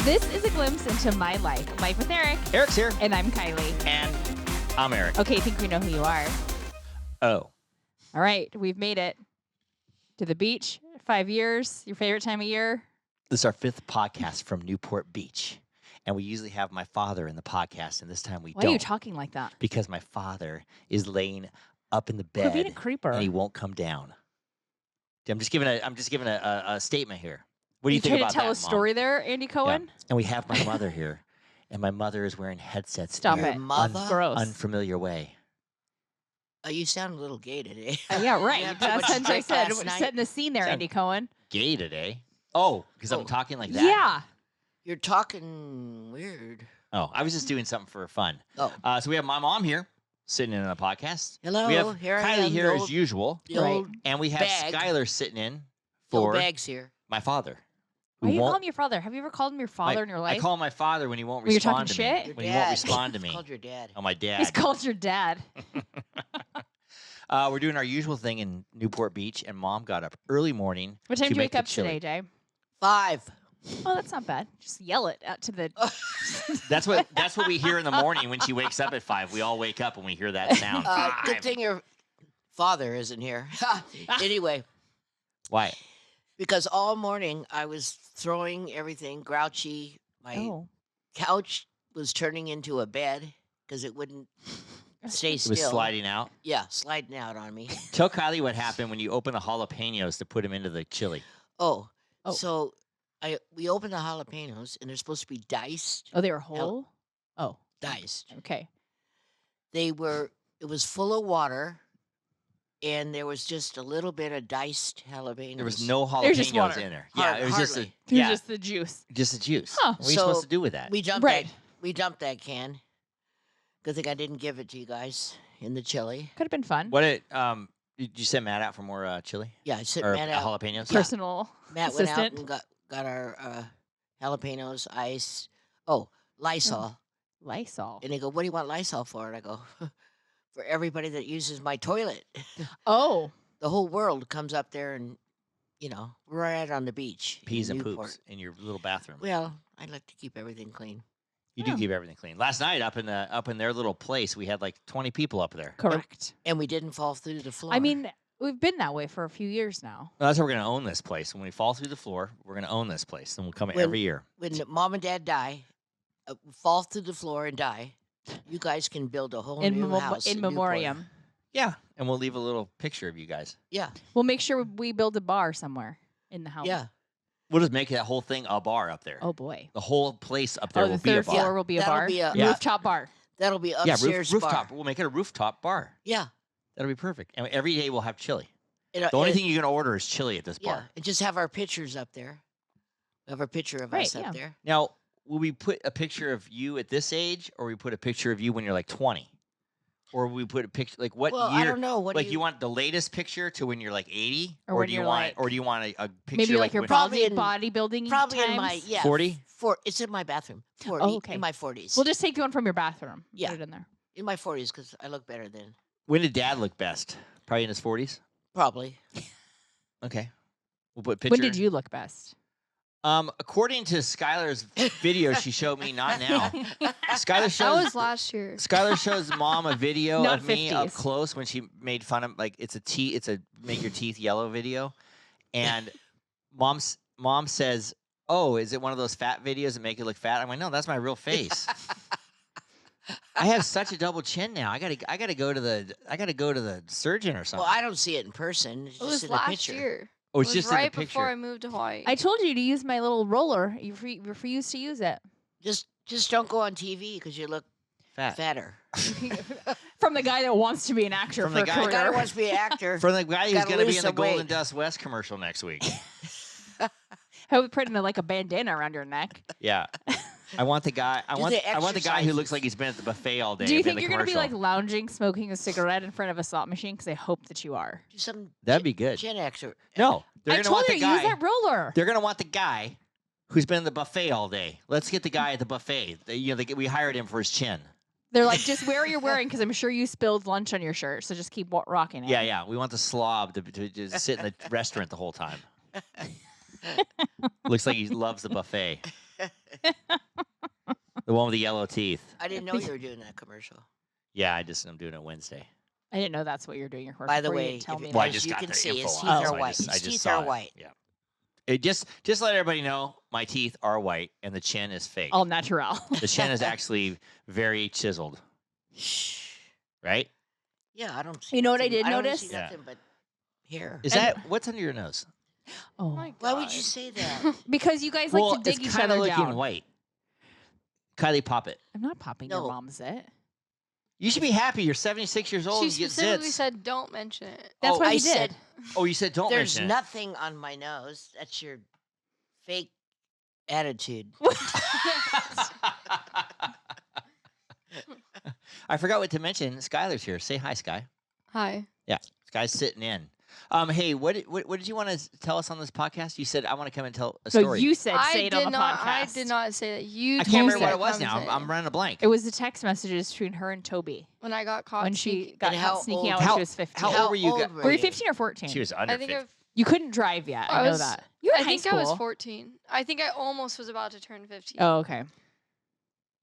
This is a glimpse into my life. Life with Eric. Eric's here. And I'm Kylie. And I'm Eric. Okay, I think we know who you are. Oh. All right, we've made it to the beach. 5 years. Your favorite time of year? This is our 5th podcast from Newport Beach. And we usually have my father in the podcast, and this time we Why don't. are you talking like that? Because my father is laying up in the Quit bed being a creeper. and he won't come down. I'm just giving a statement here. What do you think trying about to tell that, a story there, Andy Cohen? Yeah. And we have my mother here, and my mother is wearing headsets. Stop in it. an Mother? Gross. unfamiliar way. You sound a little gay today. Yeah, right. Yeah, too That's much what I drink said. last night. Setting the scene there, Sound- Andy Cohen. Gay today. Oh, because I'm Oh. talking like that? Yeah. You're talking weird. Oh, I was just doing something for fun. Oh, So we have my mom here sitting in a podcast. hello. We have here I Kylie am. here the as old, usual. the Right. old, And we have bag. Skyler sitting in the old for bags here. my father. Why who do you call won't- him your father? Have you ever called him your father in your life? I call him my father when he won't When you're talking respond to shit? me. Your When he dad. won't respond to It's me. called your dad. Oh, my dad. He's called your dad. We're doing our usual thing in Newport Beach, and Mom got up early morning. What time to did you make wake up the chili. today, Jay? 5. Oh, that's not bad. Just yell it out to the... That's what we hear in the morning when she wakes up at 5. We all wake up when we hear that sound. Good 5. thing your father isn't here. Anyway, Why? because all morning I was throwing everything grouchy. My Oh. couch was turning into a bed because it wouldn't stay It still. was sliding out. Yeah, sliding out on me. Tell Kylie what happened when you opened the jalapenos to put them into the chili. Oh, Oh. so we opened the jalapenos and they're supposed to be diced. Oh, they were whole? Oh, Diced. okay. It was full of water, and there was just a little bit of diced jalapenos. There was no There's just jalapenos water. in there. Yeah, it was just Hardly. yeah, Just the juice. just the juice. Huh. What are you supposed So to do with that? We dumped Right. that can. Good thing I didn't give it to you guys in the chili. Could have been fun. What did you send Matt out for more chili Yeah, I sent or Matt out. jalapenos? Yeah. Personal Matt went out assistant. and got our jalapenos, ice. Oh, Lysol. Lysol. And they go, "What do you want Lysol for?" And I go, "For everybody that uses my toilet." Oh. The whole world comes up there and, we're right on the beach. in Peas and Newport. poops in your little bathroom. Well, I like to keep everything clean. You do Oh. keep everything clean. Last night up in their little place, we had like 20 people up there. Correct. And we didn't fall through the floor. I mean, we've been that way for a few years now. Well, that's how we're gonna own this place. When we fall through the floor, we're gonna own this place, and we'll come When- every year. when mom and dad die, fall through the floor and die, you guys can build a whole new house In Newport. memoriam. Yeah, and we'll leave a little picture of you guys. Yeah, We'll make sure we build a bar somewhere in the house. yeah. We'll just make that whole thing a bar up there. Oh, boy. The whole place up there Oh, will the be a third bar. floor will be a That'll bar? be a- Yeah. Rooftop bar. That'll be Yeah, upstairs rooftop. bar. We'll make it a rooftop bar. Yeah. That'll be perfect. And every day we'll have chili. And, The only thing you can order is chili at this yeah, bar. and just have our pictures up there. Have our picture of Right, us yeah. up there. Now, will we put a picture of you at this age, or we put a picture of you when you're like 20? Or will we put a picture like what Well, year? I don't know. What Like do you want the latest picture to when you're like 80, Or when do you you're want, like- or do you want a picture Maybe like your when- Probably bodybuilding probably times? in my 40? It's in my bathroom. 40. Oh, okay. In my 40s. We'll just take the one from your bathroom. Yeah. Put it in there. in my 40s because I look better then. When did Dad look best? Probably in his 40s. Probably. Okay, we'll put picture. When did you look best? According to Skyler's video she showed me, not now. Skyler That shows was last year. Skyler shows Mom a video Not of me up 50s. close when she made fun of it's a make your teeth yellow video, and Mom says, "Oh, is it one of those fat videos that make you look fat?" I'm like, "No, that's my real face." I have such a double chin now. I gotta go to the surgeon or something. Well, I don't see it in person. It's It just was in the last picture. year. oh, It it's was just right in the picture. before I moved to Hawaii. I told you to use my little roller. You refused to use it. Just don't go on TV because you look Fat. fatter. From the guy that wants to be an actor From for the a guy- The career. guy who wants to be an actor. For the guy who's Gotta going to be lose in the some Golden weight. Dust West commercial next week. I would put in like a bandana around your neck. Yeah. I want the guy. I Do want the the guy who looks exercises. like he's been at the buffet all day. Do you and been think in you're the going to be like commercial. lounging, smoking a cigarette in front of a slot machine? Because I hope that you are. Do some That'd be good. Gen Xer. No, they're I going to told want her the to use guy. that roller. They're going to want the guy who's been in the buffet all day. Let's get the guy at the buffet. We hired him for his chin. They're like, just wear what you're wearing because I'm sure you spilled lunch on your shirt. So just keep rocking it. Yeah, yeah. We want the slob to just sit in the restaurant the whole time. Looks like he loves the buffet. The one with the yellow teeth. I didn't know you were doing that commercial. Yeah, I'm doing it Wednesday. I didn't know that's what you're doing your commercial. By the for. You way, didn't tell me. Well, I as just you got can the see, info his on teeth it, are so I white. just- I His just teeth saw are it. white. Yeah. It just let everybody know my teeth are white and the chin is fake. All natural. The chin is actually very chiseled, Shh. right? Yeah, I don't see. You know what I nothing- did don't notice? See Yeah. nothing but hair. Is And- that what's under your nose? Oh, my Why would God. you say that? because you guys like well, to dig it's each kind of other looking down. white. Kylie, pop it. I'm not popping your No. mom's it. You should be happy. You're 76 years old She and you get specifically zits. said, "Don't mention it." That's Oh, what I he said did. Oh, you said don't there's mention nothing on my nose. That's your fake attitude. it. I forgot what to mention. Skyler's here. Say hi, Sky. Hi. Yeah, Sky's sitting in. Hey, what did you want to tell us on this podcast? You said I want to come and tell a So story. you said I say it did on the not. podcast. I did not say that. You. I told can't me remember what to it was come now. say I'm it. running a blank. It was the text messages between her and Toby when I got caught. when she sneaking. got And caught how sneaking old- out when how- she was 15. how old were you? old Were you 15 or 14? She was under I think 50. You couldn't drive yet. I, I know was- that. You were in I high think school. I was 14. I think I almost was about to turn 15. Oh, okay.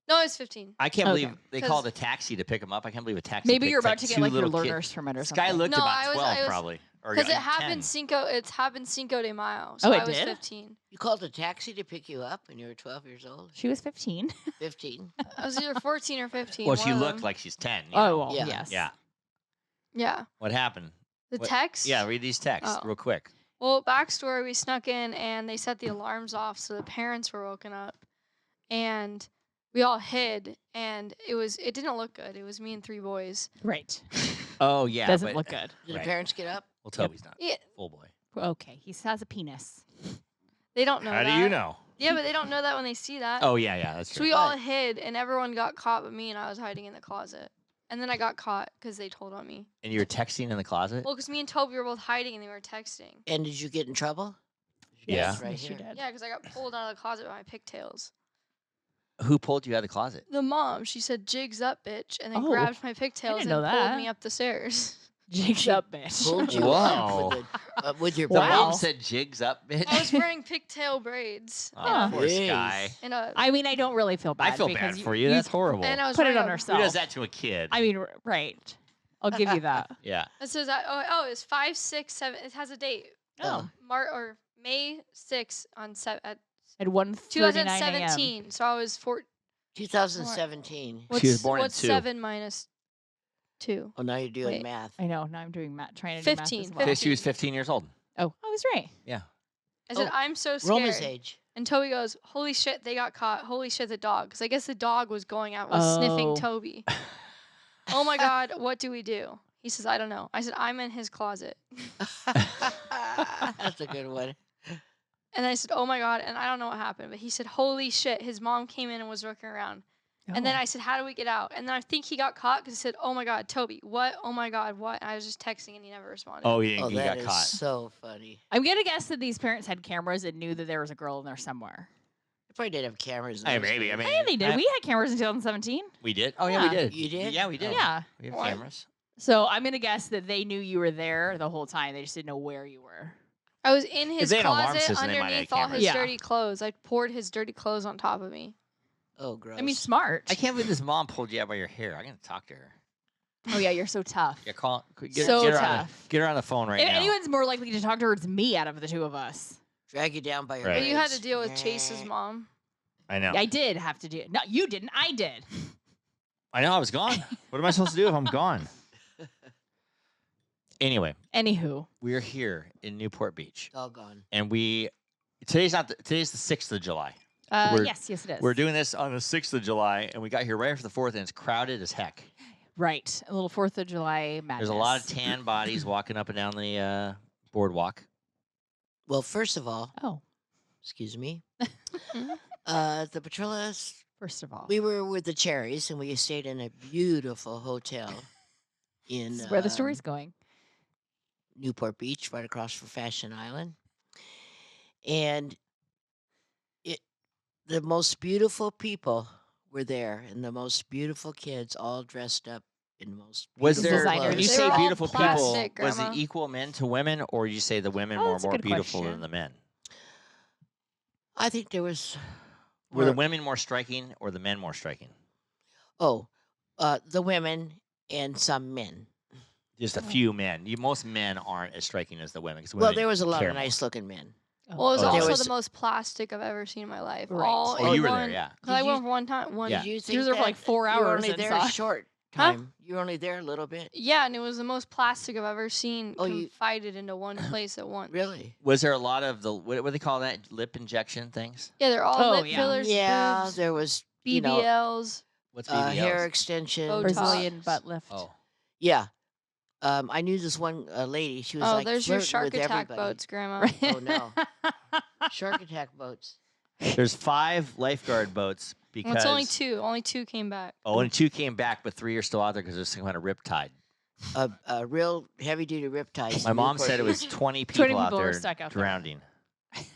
No, I was 15. I can't Okay. believe they 'Cause- called a taxi to pick him up. I can't believe a taxi. Maybe picked you're about like to get two like your little learner's permit or Sky something. looked No, about I was- 12 I was- probably. Or Because it 10. happened It's happened Cinco de Mayo. So Oh, I it was did? 15. You called a taxi to pick you up when you were 12 years old? She was 15. 15? I was either 14 or 15. Well, one she of looked them. like she's 10. you Oh, know. well, Yeah. yes. Yeah. Yeah. What happened? The What- text? Yeah, read these texts Oh. real quick. Well, backstory, we snuck in and they set the alarms off so the parents were woken up. And we all hid and it didn't look good. It was me and 3 boys. Right. Oh, yeah. Doesn't but- look good. Did Right. the parents get up? Well, Toby's not Yeah, full boy. Okay. He has a penis. they don't know How that. do you know? Yeah, but they don't know that when they see that. Oh, yeah, that's So true. we all What? hid and everyone got caught but me and I was hiding in the closet. And then I got caught because they told on me. And you were texting in the closet? Well, because me and Toby were both hiding and they were texting. And did you get in trouble? Yeah. Yes, right Yes, you here. did. Yeah, because I got pulled out of the closet by my pigtails. Who pulled you out of the closet? The mom, she said, "Jigs up, bitch," and then Oh, grabbed my pigtails and know pulled that. me up the stairs. Jigs She up, bitch. Pulled you Whoa. up with your The Wow. mom said jigs up, bitch. I was wearing pigtail braids Oh, poor Jeez. Sky. and a I mean, I don't really feel bad. I feel because bad for you. That's horrible. and I was put it wearing on a- herself. Who does that to a kid? I mean, right. I'll give you that. Yeah. It says that it's 5, 6, 7. It has a date. Oh. May 6 on At 1:39 a.m. 2017. So I was 4. 2017. What's, She was born in what's 2. 7 minus 2? Oh, now you're doing Wait. math. I know. Now I'm doing math, trying to do math 15, as well. 15. She was 15 years old. Oh, I was right. Yeah. I said, Oh, I'm so scared. Roma's age. And Toby goes, "Holy shit, they got caught. Holy shit, the dog." Because I guess the dog was going out, was sniffing Oh. Toby. Oh my God, what do we do? He says, "I don't know." I said, "I'm in his closet." That's a good one. And I said, "Oh my God," and I don't know what happened, but he said, "Holy shit." His mom came in and was looking around. And then Oh. I said, "How do we get out?" And then I think he got caught because he said, "Oh my God, Toby, what? Oh my God, what?" And I was just texting and he never responded. Oh, he, Oh, he that got is caught. so funny. I'm gonna guess that these parents had cameras and knew that there was a girl in there somewhere. They probably did have cameras. in Hey, those maybe. I days. mean, Yeah, they did. We had cameras in 2017. we did. Oh, yeah, we Yeah. did. You did? Yeah, we did. Oh. Yeah. We have What? cameras. So I'm gonna guess that they knew you were there the whole time. They just didn't know where you were. I was in his they had an alarm closet system, they might have underneath all cameras. his Yeah. dirty clothes. I poured his dirty clothes on top of me. Oh, gross. I mean, smart. I can't believe this mom pulled you out by your hair. I'm going to talk to her. Oh yeah, you're so tough. Yeah, call. So get her On tough. get her on the phone right If now. anyone's more likely to talk to her, it's me out of the two of us. Drag you down by your Right. But you had to legs. deal with Chase's mom. I know. I did have to do it. No, you didn't. I did. I know. I was gone. What am I supposed to do if I'm gone? Anyway, Anywho, we're here in Newport Beach, Doggone. and today's the 6th of July. We're- yes, it is. We're doing this on the 6th of July, and we got here right after the 4th, and it's crowded as heck. right. A little 4th of July madness. There's a lot of tan bodies walking up and down the boardwalk. Well, first of all, Oh, excuse me. The Petrillas, first of all, we were with the Cherries, and we stayed in a beautiful hotel in this is where the story's going. Newport Beach, right across from Fashion Island. And the most beautiful people were there, and the most beautiful kids, all dressed up in the most Was beautiful there, Designer when you clothes. They say were all beautiful people, plastic, was it Grandma. equal men to women, or you say the women Oh, were that's a more good beautiful question. than the men? I think there was Were the were- women more striking or the men more striking? the women and some men. Just a few men. Most men aren't as striking as the women. 'Cause Well, women there was a lot care of more. nice-looking men. Well, it was Oh, there also was- the most plastic I've ever seen in my life. Right. All Oh, in you were one, there, yeah. 'cause I Did went you- one time. Yeah. Did you She think was there for that like 4 you were hours only and there a saw- short Huh? time? You were only there a little bit. Yeah, and it was the most plastic I've ever seen Oh, you- confided into one place at once. Really? Was there a lot of the what do they call that? Lip injection things? Yeah, they're all Oh, lip yeah. fillers, Yeah, boobs, there was BBLs. What's BBLs? hair extensions. Botox. Brazilian butt lift. Oh, Yeah. I knew this one lady. She was Oh, like there's your flirting shark with attack everybody. boats, Grandma. Right. Oh, no. Shark attack boats. there's 5 lifeguard boats because Well, it's only 2. Only 2 came back. Oh, and 2 came back, but 3 are still out there because there's some kind of riptide. A real heavy-duty riptide. My mom said it was 20 people, 20 out people were there stuck out there. drowning.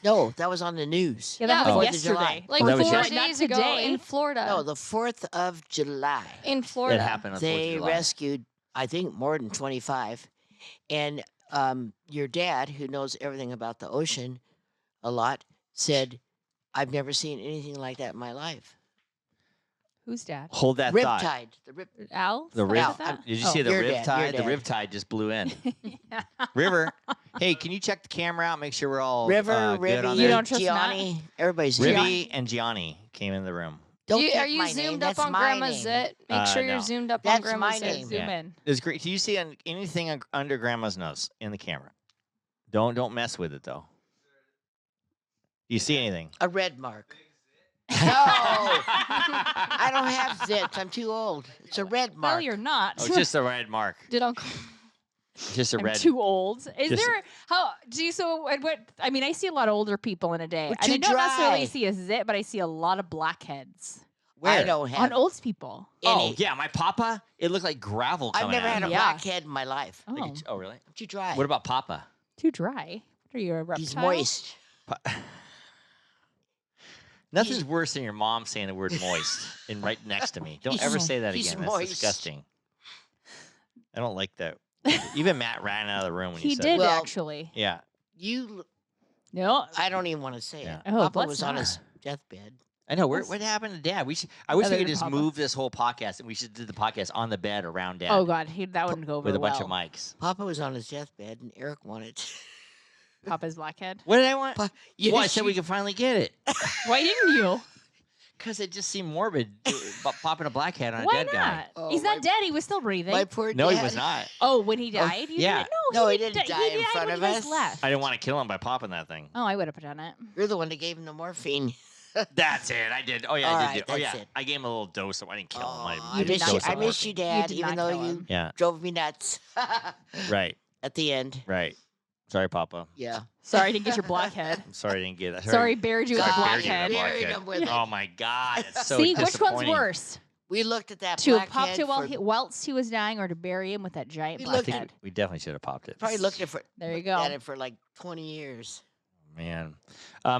No, that was on the news. Yeah, that Yeah. happened Fourth of July. yesterday. Like that was 4 yesterday. days Not ago today. in Florida. No, the 4th of July. In Florida. It happened on 4th of They July. rescued, I think, more than 25. And your dad, who knows everything about the ocean a lot, said, I've never seen anything like that in my life. Who's dad? Hold that thought. Riptide. The rip. Al? The Thought rip. about that? Did you Oh. see the Your dad, your riptide? The dad. riptide just blew in. Yeah. River, hey, can you check the camera out? Make sure we're all River, good on Ribby, You there. don't trust Matt? Gianni. Everybody's Ribby and Gianni came in the room. Don't are take you my name. zoomed up That's on my Grandma's name. zit? Make sure you're No. zoomed up That's on Grandma's my zit. name. Zoom Yeah. in. It's great. Do you see anything under Grandma's nose in the camera? Don't mess with it though. Do you see anything? A red mark. No, I don't have zits. I'm too old. It's a red mark. Well, you're not. Oh, it's just a red mark. Did Uncle? Just a I'm red. too old. Is Just- there how do you so what I mean I see a lot of older people in a day. We're And I too don't necessarily dry. see a zit, but I see a lot of blackheads Where? I don't have on old people. Oh any. yeah, my papa. It looked like gravel I've coming never out. had a Yeah. blackhead in my life. Oh, Oh really? I'm too dry. What about Papa? too dry. What are you, a reptile? He's moist. Nothing's worse than your mom saying the word moist and right next to me. Don't He's- ever say that he's again. That's moist. disgusting. I don't like that. Even Matt ran out of the room when He you said did that. Well- actually. Yeah. You, No. I don't even want to say Yeah. it. Oh, Papa let's was on not. his deathbed. I know. That's- What happened to Dad? I wish Other we could than just Papa. move this whole podcast and we should do the podcast on the bed around Dad Oh God, that wouldn't go over with a well. bunch of mics. Papa was on his deathbed, and Eric wanted. Papa's blackhead. What did I want? Yes, Well, I said we could finally get it Why didn't you? because it just seemed morbid popping a blackhead on a Why dead not? guy. Oh, He's not dead. He was still breathing. My poor No, dad. he was not. Oh, when he died? You yeah. didn't? No, he didn't didn't di- die he in died front when of you guys us. left. I didn't want to kill him by popping that thing. Oh, I would have done it. You're the one that gave him the morphine. That's it. I did. Oh yeah, All I right, did. Oh yeah, that's it. I gave him a little dose. I didn't kill him. Aw, I You did miss not you. kill I him. miss you, Dad. did Even not though kill you him. Yeah. drove me nuts Right. at the end. Right. Sorry, Papa. Yeah. Sorry, I didn't get your blackhead. I'm sorry I didn't get that. Sorry, buried you with a I God, buried you in a blackhead. buried blackhead. him with it. Oh my God, it's so See, which one's disappointing. worse? We looked at that To have popped blackhead it for, whilst he was dying, or to bury him with that giant We I looked think blackhead? we definitely should have popped it. probably looked at for There you looked go. at it for like 20 years. Man.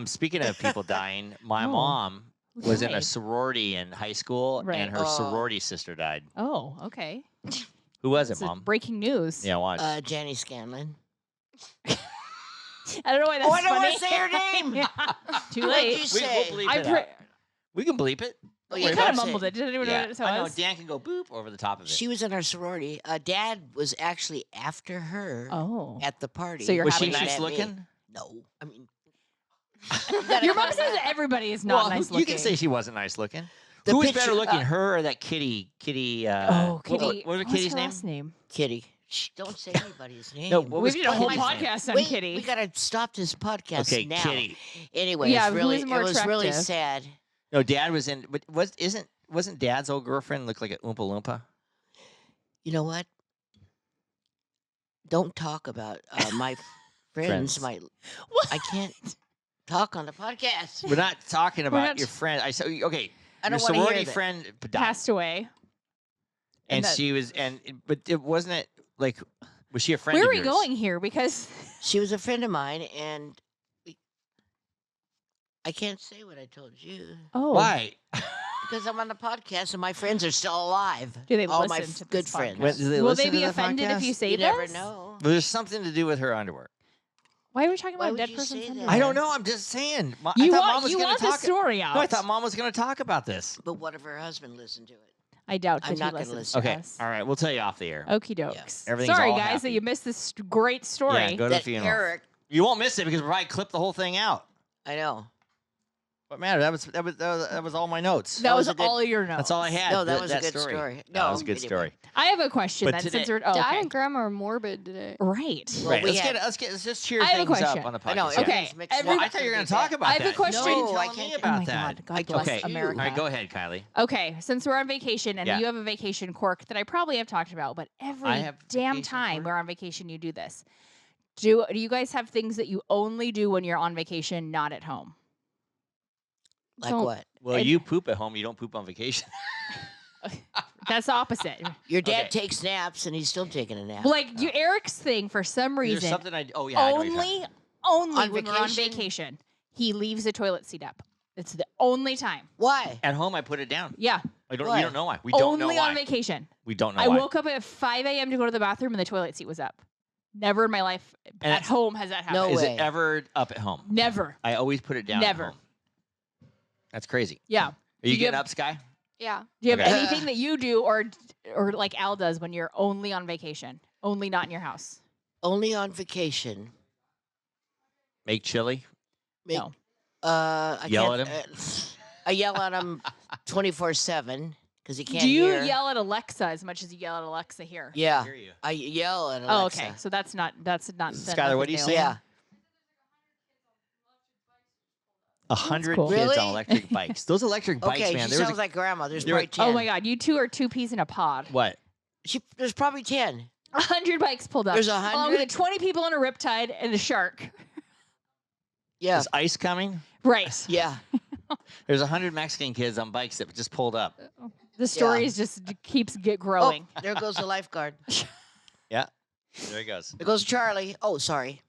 Speaking of people dying, my Oh, mom Who was in a died? sorority in high school, Right. and her Oh. sorority sister died. Oh, okay. Who was it, It's a Mom? breaking news. Yeah, watch. Janie Scanlon. I don't know why that's Oh, I don't funny. want to say her name. Yeah. Too What'd late. you we'll say? bleep I it pre- out. We can bleep it. Oh, you yeah, kind of don't say mumbled it. Did anyone know Yeah, what it I know. was? Dan can go boop over the top of it. She was in our sorority. Dad was actually after her Oh. at the party. So you're was happy she she nice met me. looking? No, I mean. Your mom says that everybody is not Well, nice you looking. can say she wasn't nice looking. The Who was picture- better looking, her or that kitty? Kitty. Oh, what- Kitty. What, was What's Kitty's her name? last name? Kitty. Shh, don't say anybody's name. No, what We was did a whole Kitty's name? podcast on Wait, Kitty. we gotta stop this podcast Okay, now. Kitty. Anyway, Yeah, it's who really, is more it was really attractive? sad. No, Dad was in. But wasn't Dad's old girlfriend look like an Oompa Loompa? You know what? Don't talk about my friends. Friends. I can't talk on the podcast. We're not talking about not- your friend. I said okay. I Your don't want to hear sorority that. friend died, Passed away. and that- she was but it wasn't it like was she a friend? Where of are we yours? going here? Because She was a friend of mine, and I can't say what I told you Why? because I'm on the podcast and my friends are still alive. do they All listen my to good this friends. When- podcast? do they Will listen they be to the offended if podcast? you say You this? never know. Well, there's something to do with her underwear. Why are we talking Why about would dead you person's say that? underwear? I don't know. I'm just saying. I You thought want, Mom was you going want to the talk. story out. No, I thought Mom was going to talk about this. But what if her husband listened to it? I doubt that I'm he not gonna listens listen. to Okay. us. All right. We'll tell you off the air. Okie dokes. Everything's Sorry, all guys, that happy. you missed this great story. Yeah, go to the That funeral. Eric, You won't miss it because we'll probably clip the whole thing out. I know. What matter? That was all my notes. that was was a good- all of your notes. That's all I had. No, that was a good story. No, that was a No, good anyway. story. I have a question But then, today- since we're Dad okay. and Grandma are morbid today. Right. Well, Right. we Let's just cheer I have a things question. up on the podcast. I know. Yeah. Okay, everything's mixed up. Well, I thought you were going to talk about I have a that. question. You No, didn't I tell me can't. about Oh my that. God. God bless Okay. America. All right, go ahead, Kylie. Okay, since we're on vacation and Yeah. you have a vacation quirk that I probably have talked about, but every I have damn vacation time quirk? we're on vacation, you do this. Do you guys have things that you only do when you're on vacation, not at home? Like Don't- what? Well, And- you poop at home. You don't poop on vacation. That's the opposite. Your dad Okay. takes naps and he's still taking a nap. Like you, Eric's thing for some There's reason. something I. Oh yeah. I know what you're talking only On when we're on vacation? vacation, he leaves the toilet seat up. It's the only time. Why? At home, I put it down. Yeah, I don't. Why? You don't know why. We don't know only why. on vacation. We don't know I why. woke up at 5 a.m. to go to the bathroom and the toilet seat was up. Never in my life And at it's- home has that happened. No Is way. it ever up at home? Never. I always put it down. Never. At home. That's crazy. Yeah. Are you you getting have- up, Sky? Yeah. Do you have Okay. anything that you do or like Al does when you're only on vacation, only not in your house? Only on vacation. Make chili. Make- No. I Yell can't, at I yell at him 24/7 because he can't Do you hear. yell at Alexa as much as you yell at Alexa here? Yeah, Hear you. I yell at Oh, Alexa. okay. So that's not Skyler, what do you nothing say? new. Yeah. 100 cool. kids Really? on electric bikes. Those electric bikes, Okay, man. she There was sounds like grandma. There's there were- probably 10. Oh my God, you two are two peas in a pod. what? There's probably 10. 100 bikes pulled up. There's Along with 100? 20 people on a riptide and a shark. Yeah. Is ice coming? Right. Yeah. There's 100 Mexican kids on bikes that just pulled up. The story Yeah. is just keeps Oh, growing. there goes the lifeguard. Yeah. There he goes. There goes Charlie. Oh, sorry.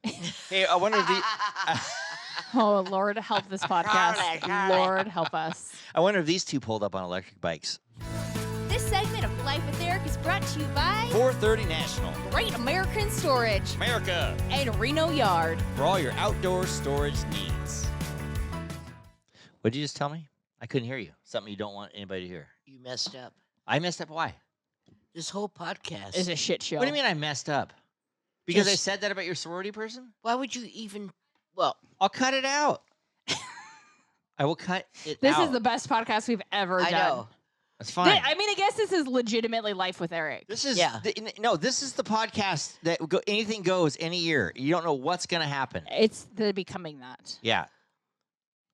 Hey, I wonder if the Oh, Lord, help this podcast. Charlie. Lord, help us. I wonder if these two pulled up on electric bikes. This segment of Life with Eric is brought to you by 430 National. Great American Storage America. and Reno Yard. For all your outdoor storage needs. What did you just tell me? I couldn't hear you. Something you don't want anybody to hear. You messed up. I messed up. Why? This whole podcast. It's a shit show. What do you mean I messed up? Because I Just- said that about your sorority person? Why would you even? Well, I'll cut it out. I will cut it This out. is the best podcast we've ever I done. know. That's fine. I mean, I guess this is legitimately Life with Eric. This is Yeah. no. This is the podcast that anything goes any year. You don't know what's gonna happen. It's the becoming that. Yeah.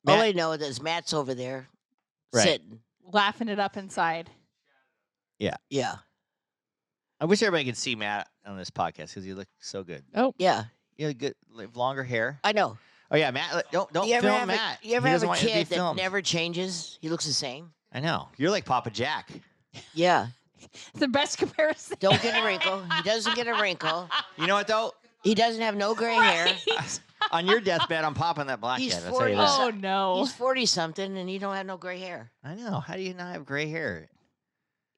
All Matt- I know is Matt's over there Right. sitting. Laughing it up inside. Yeah. I wish everybody could see Matt on this podcast because you look so good. Yeah. You have good, like, longer hair. I know. Oh yeah, Matt. Don't you ever film have Matt. you ever He have doesn't a want you to be kid that filmed. never changes? He looks the same. I know. You're like Papa Jack. Yeah. It's the best comparison. Don't get a wrinkle. He doesn't get a wrinkle. You know what though? He doesn't have no gray hair. Right. On your deathbed, I'm popping that blackhead. He's I'll tell you 40. that. Oh, no. He's 40 something and he don't have no gray hair I know. How do you not have gray hair?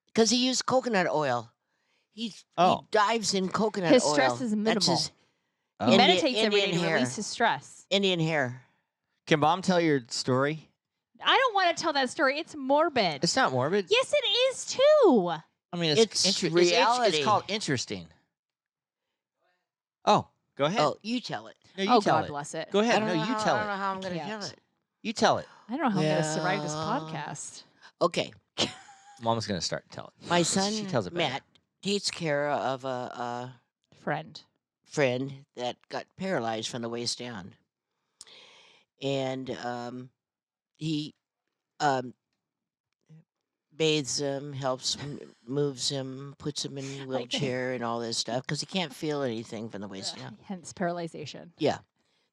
because he used coconut oil. He Oh. dives in coconut His oil. stress is That's minimal. his Oh. He Indian- meditates every day Indian to hair. release his stress. Indian hair. Can Mom tell your story? I don't want to tell that story. It's morbid. It's not morbid. Yes, it is too. I mean, It's it's reality. It's called interesting. Oh, go ahead. Oh, you tell it. No, you Oh, tell God it. bless it. Go I ahead. don't No, know you how, tell I don't know it. how I'm going to Can't. tell it. You tell it. I don't know how I'm going to survive this Yeah. podcast. Okay. Mom's gonna start to tell it. My son, She tells it better. Matt, takes care of a Friend. friend that got paralyzed from the waist down. And he bathes him, helps him, moves him, puts him in a wheelchair and all this stuff because he can't feel anything from the waist down. Hence paralyzation.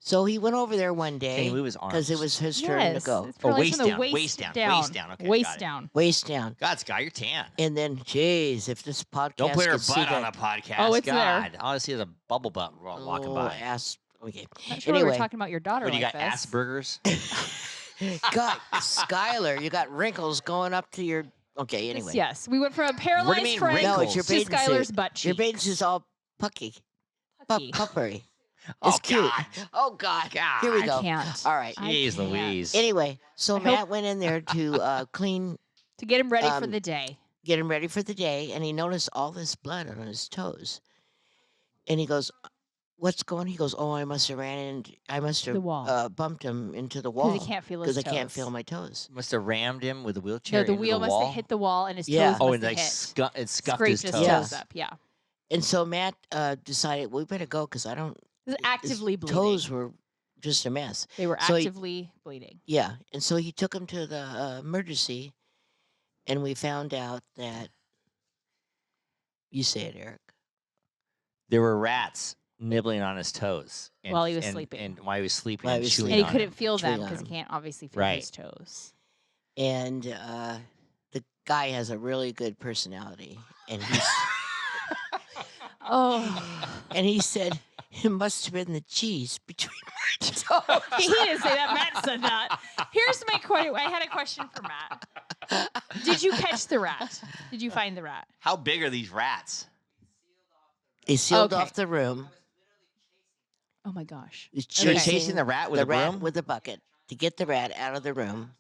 So he went over there one Can he day move his arms? because it was his turn to Yes, go. it's Oh, paralyzed waist from the down, waist waist down, down. waist down. Okay, got Waist it. down. Waist down. God, Scott, you're tan. And then, jeez, if this podcast Don't put her could see butt on that- a podcast. Oh, it's there. God, all I see is a bubble butt walking Oh, by. ass. Okay. Not sure we were Anyway. talking about your daughter What do you like got? this. Asperger's? God, Skyler, you got wrinkles going up to your. Okay, anyway. Yes, we went from a paralyzed mean friend No, it's your to bathing Skylar's suit. butt cheeks. Your bathing suit's all pucky. Pucky. Puppery. Oh, It's cute. God. Oh God. Here we I go. can't. All right. I Jeez can't. Louise. Anyway, so I hope- Matt went in there to clean, To get him ready for Um, the day. get him ready for the day, and he noticed all this blood on his toes. And he goes, "What's going?" He goes, "Oh, I must have The wall. bumped him into the Because wall he can't feel his because toes. I can't feel my toes." Must have rammed him with a wheelchair. No, the into wheel the must wall. have hit the wall and his Yeah. toes Oh, must and have like hit. it scuffed Scraped his his toes. toes up. Yeah. And so Matt decided we better go because I don't. It was his actively bleeding. Toes were just a mess. They were So he- actively bleeding. Yeah, and so he took him to the emergency, and we found out that. You say it, Eric. There were rats nibbling on his toes While he was sleeping. and while he was sleeping, While and he was chewing And he on couldn't him. feel them Chewing on because he him. can't obviously feel Right. his toes. And the guy has a really good personality, and he's Oh. and he said it must have been the cheese between my toes. He didn't say that. Matt said that. Here's my question. I had a question for Matt. Did you catch the rat? Did you find the rat? How big are these rats? He sealed Okay. off the room. Oh my gosh. He's You were Okay. chasing the rat with the a rat broom? with a bucket to get the rat out of the room.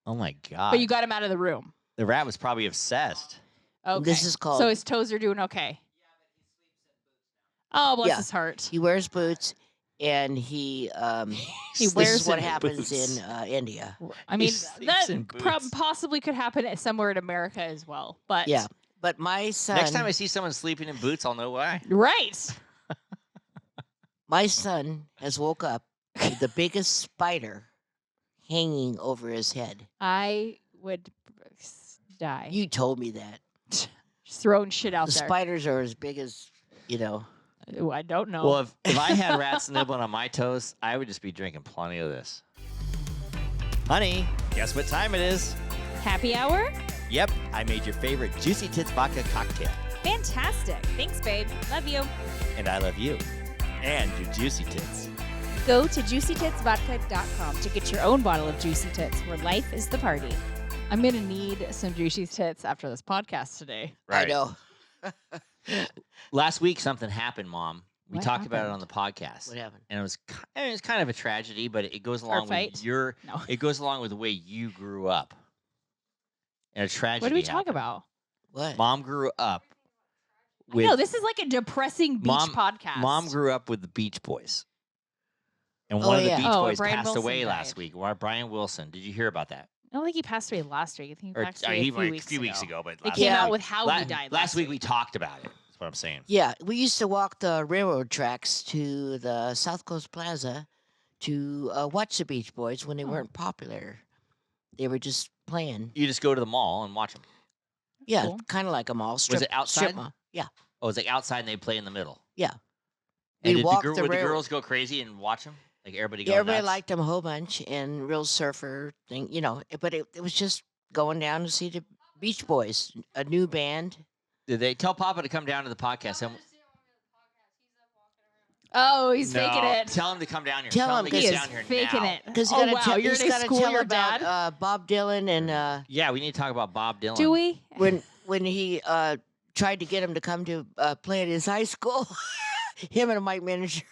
Oh my god! But you got him out of the room. the rat was probably obsessed. Okay. This is called- So his toes are doing okay. Oh, bless Yeah. his heart. He wears boots, and he He this wears is what in happens boots. in India. I mean, sleeps in that boots. possibly could happen somewhere in America as well. But Yeah, but my son, Next time I see someone sleeping in boots, I'll know why. right. my son has woke up with the biggest spider hanging over his head. I would die. You told me that. Just throwing shit out The there. spiders are as big as, you know. Ooh, I don't know. Well, if I had rats nibbling on my toes, I would just be drinking plenty of this. Honey, guess what time it is? Happy hour? Yep, I made your favorite Juicy Tits Vodka cocktail. Fantastic. Thanks, babe. Love you. And I love you. And your Juicy Tits. Go to juicytitsvodka.com to get your own bottle of Juicy Tits, where life is the party. I'm gonna need some juicy tits after this podcast today. I know. Last week, something happened, Mom. We What talked about it happened? on the podcast. What happened? And it was kind of a tragedy, but it goes along fight? with your No. it goes along with the way you grew up. And a tragedy. What do we talk happened. about? What? Mom grew up with No, this is like a depressing beach Mom- podcast. Mom grew up with the Beach Boys. And Oh, one of the yeah. Beach Oh, Boys Brian passed Wilson away died. last week. Brian Wilson. Did you hear about that? I don't think he passed away last week. I think he Or passed away a few weeks ago. but They last, came Yeah. out with how he died last week we talked about it. That's what I'm saying. Yeah, we used to walk the railroad tracks to the South Coast Plaza to watch the Beach Boys when they Oh. weren't popular. They were just playing. You just go to the mall and watch them. Yeah, Cool. kind of like a mall. Strip, it outside? Strip mall. Yeah. Oh, it's like outside and they play in the middle. Yeah. And We did walked the would the rail- girls go crazy and watch them? Like everybody go Everybody nuts? liked them a whole bunch and real surfer thing, you know. But it was just going down to see the Beach Boys, a new band. Did they tell Papa to come down to the podcast? And, Oh, he's faking No, it. Tell him to come down here. Tell him him to He get is down here faking now. it. Because Oh wow, you're he's gonna gotta school tell your about dad. Bob Dylan and Yeah, we need to talk about Bob Dylan. Do we? when he tried to get him to come to play at his high school, him and Mike Manager.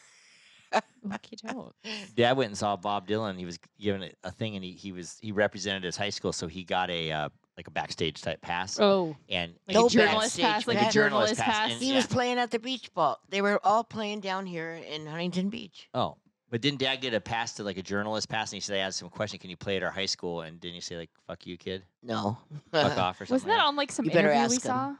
Look, you don't. Dad went and saw Bob Dylan. He was given a thing, and he represented his high school, so he got a like a backstage type pass. Oh, And like No a journalist backstage pass, like a pass. journalist pass. And- He Yeah. was playing at the beach ball. They were all playing down here in Huntington Beach. oh, but didn't Dad get a pass to like a journalist pass? And he said, "I asked him a question. Can you play at our high school?" And didn't he say like "fuck you, kid"? No. Fuck off or something? Wasn't that on like some You better interview we ask him. saw?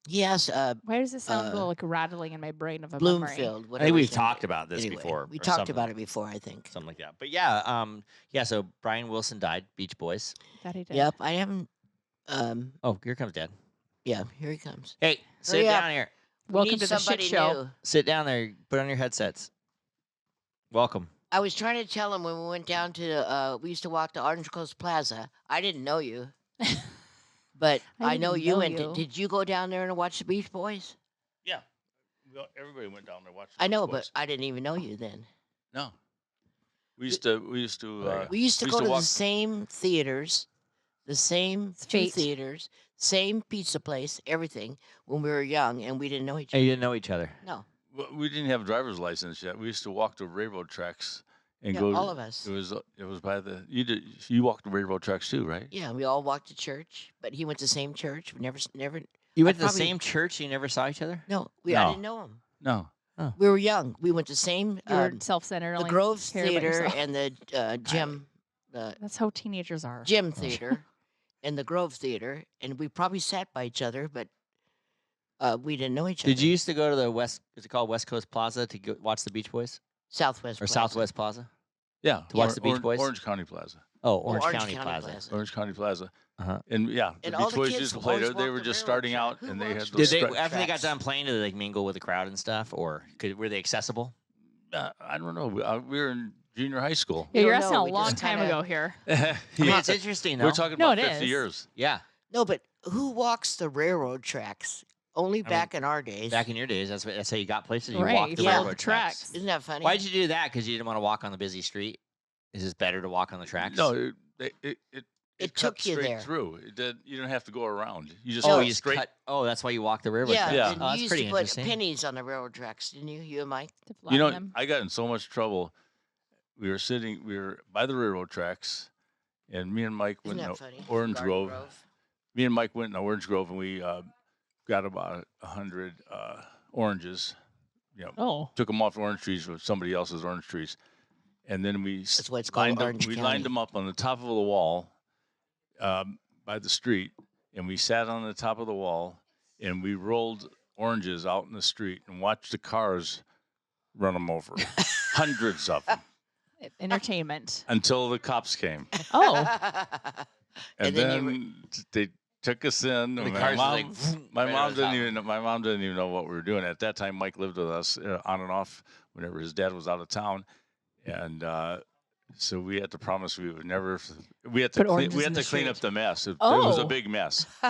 Yes, Why does it sound a Uh, little like rattling in my brain of a memory? Bloomfield. I Whatever think we've his name talked is. about this Anyway, before. We or talked something. about it before, I think. Something like that. But yeah, yeah. So Brian Wilson died. Beach Boys. That he did. Yep, I haven't. Oh, here comes Dad. Yeah, here he comes. Hey, sit Hurry up. down here. We Welcome need to the shit somebody show. new. Sit down there. Put on your headsets. Welcome. I was trying to tell him when we went down to, we used to walk to Orange Coast Plaza. I didn't know you, but I I know didn't you know went. you. Did you go down there and watch the Beach Boys? Yeah. Everybody went down there watching. I know, Beach but Boys. I didn't even know you then. no. We used to. We used to We go used to to the walk- same theaters, the same It's two fate. theaters, same pizza place, everything when we were young, and we didn't know each Hey, other. you didn't know each other. No. Well, we didn't have a driver's license yet. We used to walk the railroad tracks and Yeah, go. all of us. It was by the you walked the railroad tracks too, right? Yeah, we all walked to church, but he went to the same church. We never. You I went to the probably- same church. You never saw each other. No, I No. didn't know him. No. We were young. We went to same You were self-centered. the only Grove care about Theater yourself. and the gym That's how teenagers are. gym theater and the Grove Theater, and we probably sat by each other, but we didn't know each other. Did you used to go to the West? Is it called West Coast Plaza to go watch the Beach Boys Southwest or Plaza. Southwest Plaza? Yeah. To watch the Beach Boys? Orange County Plaza. Oh, Oh, Orange, County, Plaza. Orange County Plaza. Uh-huh. And yeah, And the all Beach the Boys kids used to play always there. They walked were the just railroad starting track. out, Who and they had walks those Did they Those after they got tracks. done playing? Did they like mingle with the crowd and stuff, or were they accessible? I don't know. We were in junior high school. Yeah, We you're don't asking know, a we long just time kinda- ago here. I mean, Yeah. it's interesting though. We're talking No, about it 50 is. years. Yeah, No, but who walks the railroad tracks? Only back in our days. back in your days, that's how you got places. You Right, walked you the followed railroad the tracks. tracks. Isn't that funny? Why did you do that? Because you didn't want to walk on the busy street. Is it better to walk on the tracks? No, it took cut you straight there. through. You don't have to go around. You just Oh, cut you just straight. cut. Oh, that's why you walk the railroad Yeah, tracks. Yeah. and Oh, you that's used pretty to put interesting. pennies on the railroad tracks, didn't you and Mike? To You know, flatten them. I got in so much trouble. We were by the railroad tracks, and me and Mike Isn't went that to funny? Orange Garden Grove. Me and Mike went in Orange Grove, and we got about 100 oranges. Oh, Took them off the orange trees with somebody else's orange trees, and then we That's why it's called lined them. Orange We County. lined them up on the top of the wall by the street, and we sat on the top of the wall, and we rolled oranges out in the street and watched the cars run them over, hundreds of them, entertainment. until the cops came, Oh, and, And then you then they took us in. The and cars my was mom, like, vroom, my right mom over the didn't top. even know, my mom didn't even know what we were doing at that time. Mike lived with us on and off whenever his dad was out of town, and so we had to promise we would never. We had to Put clean, oranges we in had the to clean up street. the mess. It was a Oh. big mess. Do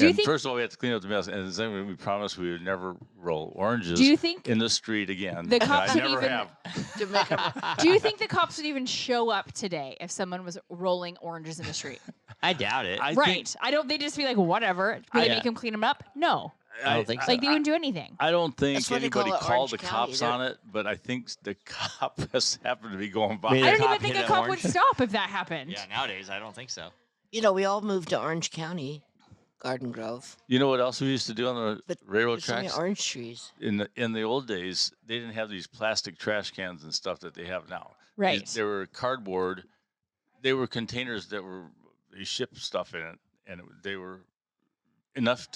you And think- first of all, we had to clean up the mess, and then we promised we would never roll oranges do you think? in the street again. The And cops I would never even- have. to make 'em- Do you think the cops would even show up today if someone was rolling oranges in the street? I doubt it. I Right. think- I don't. They just be like, whatever. Would they Yeah. make him clean them up? No. I don't think so. Like they wouldn't do anything. I don't think That's why they call anybody it called Orange the County. cops They're- on it, but I think the cop just happened to be going by. Maybe I the don't even cop think hit a an cop orange. would stop if that happened. Yeah, nowadays I don't think so. You know, we all moved to Orange County, Garden Grove. You know what else we used to do on the But railroad There's so many tracks? orange trees. In the old days, they didn't have these plastic trash cans and stuff that they have now. Right. They were cardboard. They were containers that they shipped stuff in it, and they were enough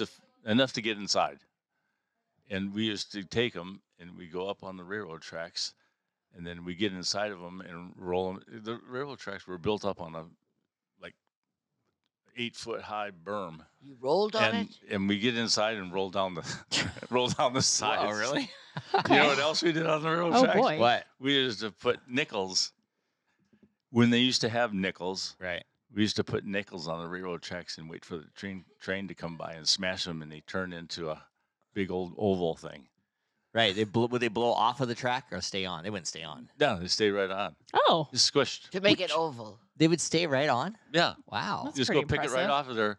to get inside. And we used to take them, and we go up on the railroad tracks, and then we get inside of them and roll them. The railroad tracks were built up on a like 8-foot high berm, You rolled on it. and we get inside and roll down the roll down the sides. Oh, really? You know what else we did on the railroad Oh tracks? boy. What? We used to put nickels. When they used to have nickels, Right. we used to put nickels on the railroad tracks and wait for the train to come by and smash them, and they turn into a big old oval thing. Right. Would they blow off of the track or stay on? They wouldn't stay on. Yeah, they stay right on. Oh, Just squished. To make it oval. They would stay right on. Yeah, Wow. That's just pretty go pick it impressive. right off of there.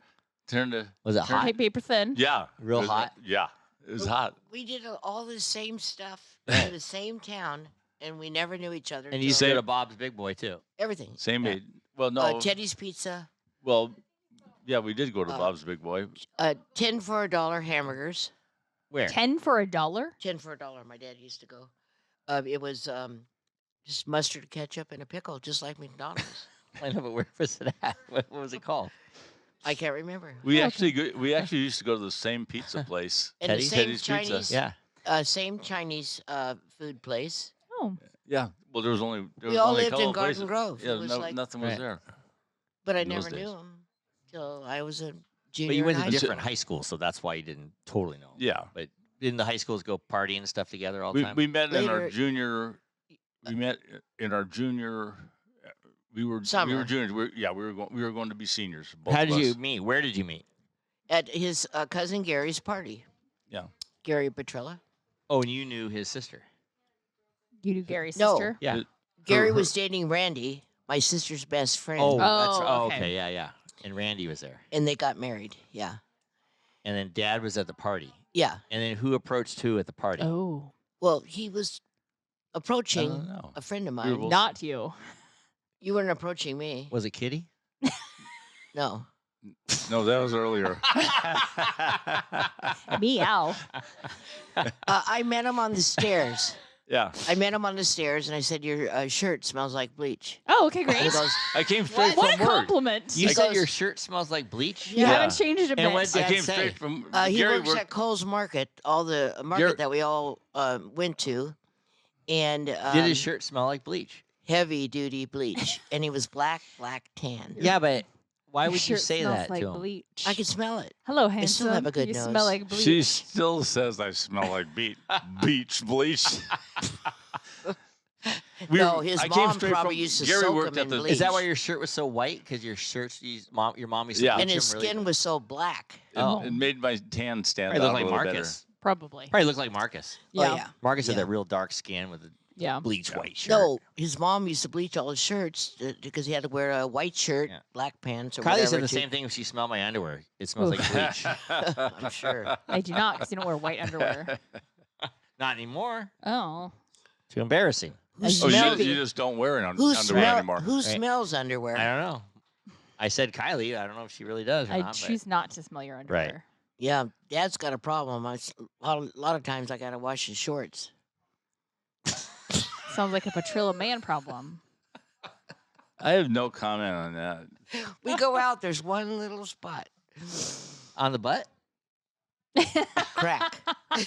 Turn to Was it hot? high paper thin. yeah, Real it was- hot? Yeah, it was hot. We did all the same stuff in the same town, and we never knew each other. And you till- used to go to Bob's Big Boy too. everything. Same Yeah. age. Well, no. Teddy's Pizza, Well, yeah, we did go to Uh, Bob's Big Boy. 10 for $1 hamburgers. Where? 10 for $1. 10 for $1. My dad used to go. It was just mustard, ketchup, and a pickle, just like McDonald's. I know, but where was it at? What was it called? I can't remember. We Okay. actually used to go to the same pizza place. And Teddy's? the same Teddy's Pizza. Chinese, Yeah. same Chinese food place. Oh, Yeah. Well, there was only We was all only a lived couple in of Garden places. Grove. Yeah, It was like, nothing was Right. there. but I in those never days. knew him till I was a junior. But you went in to high different school. high schools, so that's why you didn't totally know. Yeah. But didn't the high schools go partying and stuff together all the We, time? we met in our Later- junior. We met in our junior. We were Summer. juniors. We were going to be seniors. Both How of did you us. meet? Where did you meet? At his cousin Gary's party. Yeah. Gary Petrella. Oh, and you knew his sister. you knew Gary's No. sister? Yeah. Her- Gary her- was dating Randy, my sister's best friend. Oh, that's Oh, oh, okay. okay. Yeah, yeah. And Randy was there. And they got married. Yeah. And then Dad was at the party. Yeah. And then who approached who at the party? Oh. Well, he was I approaching don't know. a friend of were mine. both- Not you. You weren't approaching me. Was it Kitty? No. No, that was earlier. Meow. I met him on the stairs. Yeah, I met him on the stairs, and I said, "Your shirt smells like bleach." Oh, okay, And he great. goes, I came straight What a from work. compliment. You He said goes- your shirt smells like bleach? You Yeah. haven't changed a bit. And what I Dad came say? straight from he Gary works worked. at Cole's Market, all the market Gary- that we all went to, and Did his shirt smell like bleach? heavy duty bleach, and he was black tan. Yeah, but why Your would you shirt say smells that like to him? bleach. I could smell it. Hello, I handsome. still have a good you nose. smell like bleach. She still says I smell like beach bleach. No, his I came mom straight probably from- used to Gary soak worked him at in the. bleach. Is that why your shirt was so white? Because your mom used to Yeah. bleach And his him really- skin was so black. Oh. It made my tan stand Probably out looked a like little Marcus. Probably. Probably looked like Marcus. Yeah. Oh yeah. Marcus had Yeah. that real dark skin with a Yeah. bleach Yeah. white shirt. No, his mom used to bleach all his shirts because he had to wear a white shirt, Yeah. black pants, or Kylie whatever. said the to- same thing if she smelled my underwear. It smells Oof. like bleach. I'm sure. I do not, because you don't wear white underwear. Not anymore. Oh. Too embarrassing. Who Oh, smells? you just don't wear it Who, underwear smell, anymore. who Right. smells underwear? I don't know. I said Kylie. I don't know if she really does or I not. choose not to smell your underwear. Yeah, Dad's got a problem. A lot of times I gotta wash his shorts. Sounds like a Petrillo man problem. I have no comment on that. We go out. There's one little spot, But on the butt. crack.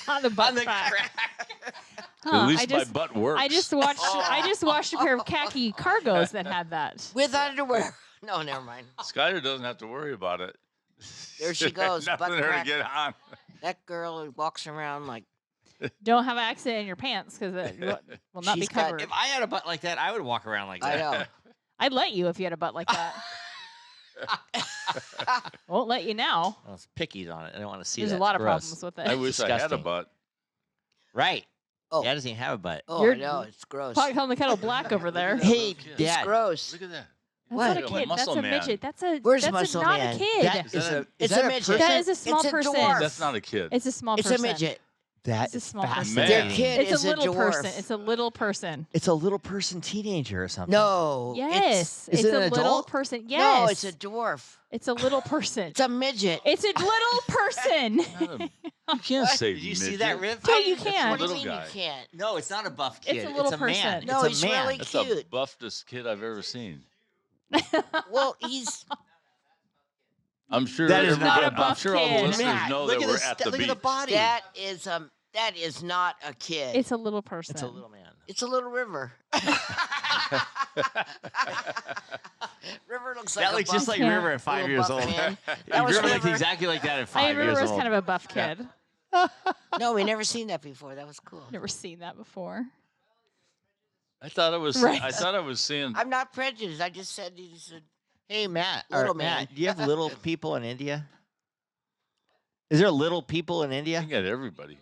On the butt On the crack. crack. Huh, At least I just, my butt works. I just watched a pair of khaki cargos that had that. With underwear. No, never mind. Skyler doesn't have to worry about it. There she goes, Nothing butt there crack. to get on. That girl who walks around like Don't have an accident in your pants because it will not be She's got- covered. If I had a butt like that, I would walk around like that. I know. I'd let you if you had a butt like that. Won't let you now. Well, it's pickies on it. I don't want to see There's that. a lot of Gross. problems with I it. wish I had a disgusting. butt. Right. Oh. Dad doesn't even have a butt. Oh, You're- I know. It's gross. Pot calling the kettle black over there. That's Hey, It's It's Dad. gross. Look at that. What? not a Look at my kid. That's muscle a man. midget. That's a Where's that's muscle not man? a kid. That Is is that a. a- Is It's that a a midget. person? That is a small It's a person. dwarf. That's not a kid. It's a small It's person. a midget. That It's a is small person. fascinating. Man. Their kid It's is a little dwarf. person. It's a little person. It's a little person teenager or something. No. Yes. is It's it a an little adult? person. It's, Yes. No, it's a dwarf. It's a little person. It's a midget. It's a little person. Not a- you can't say Did you see midget. that, Riv? No, you That's a can't. What do you little mean guy. you can't? No, it's not a buff kid. It's a little man. person. No, it's a he's man. really That's the cute. buffest kid I've ever seen. Well, he's I'm sure That is not a everybody- I'm buff sure all the kid. listeners Matt, know look that at we're the at the look beach. at the body. that is not a kid. It's a little person. It's a little man. It's a little river. River looks like That a looks just buff- like Yeah. River at 5 little years buff old. man. That was River looked River. exactly like that at I 5 remember years it was old. kind of a buff kid. No, we never seen that before. That was cool. Never seen that before. I thought I was. Right. I thought I was seeing. I'm not prejudiced. I just said he's a Hey, Matt. Little or man. Matt, do you have little people in India? Is there little people in I India? got everybody.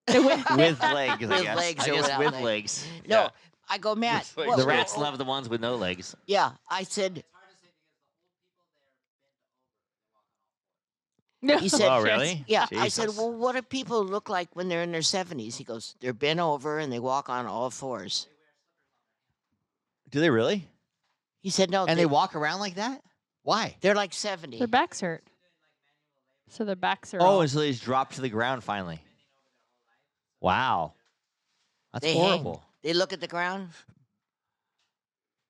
With legs, I With guess. legs I or guess without with legs. legs. No. Yeah. I go, Matt. With legs. what- The Oh, rats oh, love the ones with no legs. Yeah, I said. He said, Oh, really? Yeah, I said, Jesus. well, what do people look like when they're in their 70s? He goes, they're bent over and they walk on all fours. Do they really? He said, no, And they walk around like that? Why? they're like 70. Their backs hurt. So their backs are. Oh, all- and so they just drop to the ground finally. Wow. That's They hang. horrible. They look at the ground.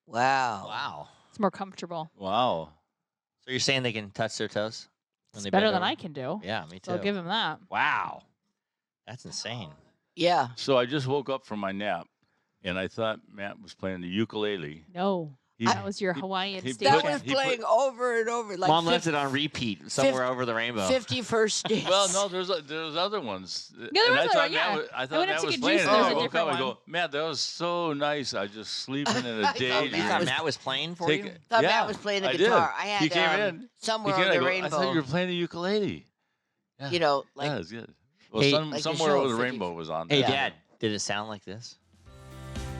Wow. Wow. it's more comfortable. Wow. So you're saying they can touch their toes? when It's they better bend than over? I can do. Yeah, me too. So I'll give him that. Wow. That's insane. Yeah. So I just woke up from my nap, and I thought Matt was playing the ukulele. No, He- that was your he- Hawaiian he station. That put- was he playing over and over. Like Mom left it on repeat somewhere over the rainbow. 51st dance. Well, no, there's other ones. there And was I other- thought yeah. Matt was, I I thought went up Matt to was get playing. juice, And and there I was a woke up different and I one. go, Matt, that was so nice. I just sleeping in a thought daydream. You thought was- Matt was playing for Take you? it. Thought yeah, Matt was playing the I guitar. Did. I had he came in. He somewhere came over in. the I rainbow. thought you were playing the ukulele. Yeah. You know, like yeah, it's good. Well, Hey- Like the somewhere show, over the 50 rainbow was on. Hey, there. Dad, did it sound like this?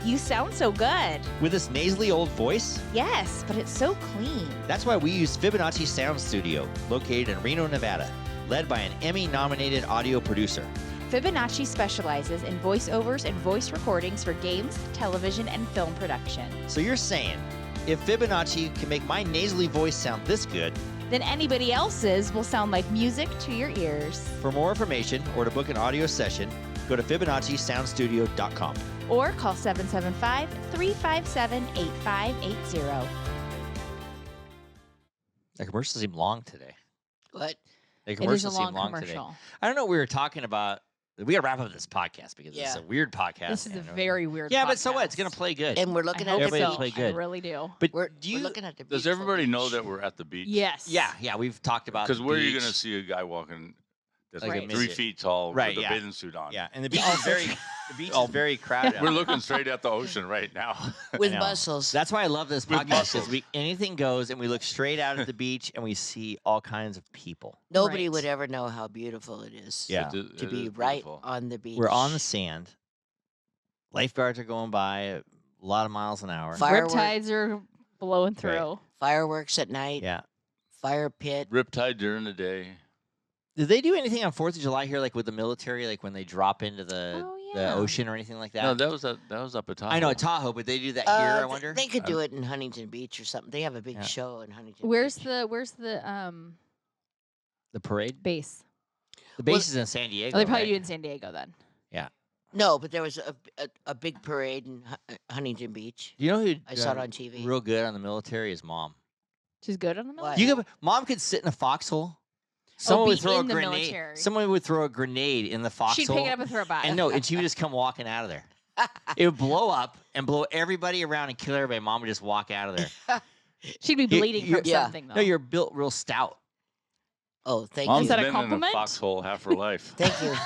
You sound so good. With this nasally old voice? Yes, but it's so clean. That's why we use Fibonacci Sound Studio, located in Reno, Nevada, led by an Emmy-nominated audio producer. Fibonacci specializes in voiceovers and voice recordings for games, television, and film production. So you're saying, if Fibonacci can make my nasally voice sound this good, Then anybody else's will sound like music to your ears. for more information or to book an audio session, go to FibonacciSoundStudio.com. Or call 775-357-8580. The commercials seem long today. What? The It is a commercials long seem long today. commercial. I don't know what we were talking about. We got to wrap up this podcast because it's Yeah. a weird podcast. This is a and, very weird. Yeah, but so what? It's podcast. going to play good. And we're looking I at hope the Everybody beach. play good. I really do. But We're, do you? we're looking at the Does beautiful everybody know beach. that we're at the beach? Yes. Yeah, we've talked about Because the where are you going beach. to see a guy walking that's Like a like midget. 3 feet tall Right, with a yeah. bathing suit on? Yeah, and the beach is very very crowded. We're out there. looking straight at the ocean right now. With I know. muscles. That's why I love this With podcast muscles. because anything goes, and we look straight out at the beach, and we see all kinds of people. Nobody Right. would ever know how beautiful it is. Yeah. To be right on the beach. We're on the sand. Lifeguards are going by a lot of miles an hour. Riptides are blowing through. Fireworks at night. Yeah. Fire pit. Riptide during the day. Did they do anything on 4th of July here, like with the military, like when they drop into the yeah. ocean or anything like that? No, that was up at Tahoe. I know at Tahoe, but they do that here. I wonder. They could do it in Huntington Beach or something. They have a big Yeah. show in Huntington Where's Beach. the The parade. base? The base is in San Diego. Oh, they probably right? do it in San Diego then. No, but there was a big parade in Huntington Beach. Do you know who? I saw it on TV. Real good on the military is mom. She's good on the What? military. Mom could sit in a foxhole. Someone be would throw a in the grenade. military. Someone would throw a grenade in the foxhole. She'd pick it up and throw it back. And no, and she would just come walking out of there. It would blow up and blow everybody around and kill everybody. Mom would just walk out of there. She'd be bleeding from yeah. something though. No, you're built real stout. Oh, thank Mom's Is that a been in a compliment? foxhole half her life. Thank you.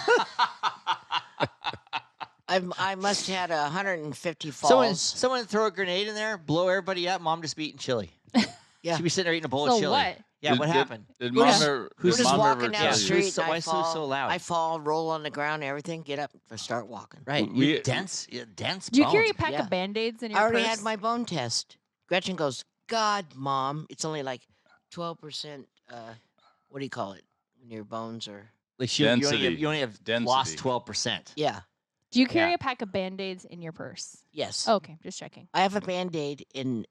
I must have had 150 Someone falls. would throw a grenade in there, blow everybody up. Mom just be eating chili. Yeah. She'd be sitting there eating a bowl So of chili. what? Yeah, what happened? Did We're mom just- ever, We're who's did just mom walking ever down tell the you? street. so- and why I is Sue fall, so loud? I fall, roll on the ground, everything. Get up, I start walking. Right. We- You're dense. You're dense. Do you bones. carry a pack Yeah. of Band-Aids in your I already purse? had my bone test. Gretchen goes, God, Mom, it's only like 12%. What do you call it when your bones are? Like you only Density. have, lost Density. 12%. Yeah. Do you carry Yeah. a pack of Band-Aids in your purse? Yes. Oh, okay, just checking. I have a Band-Aid in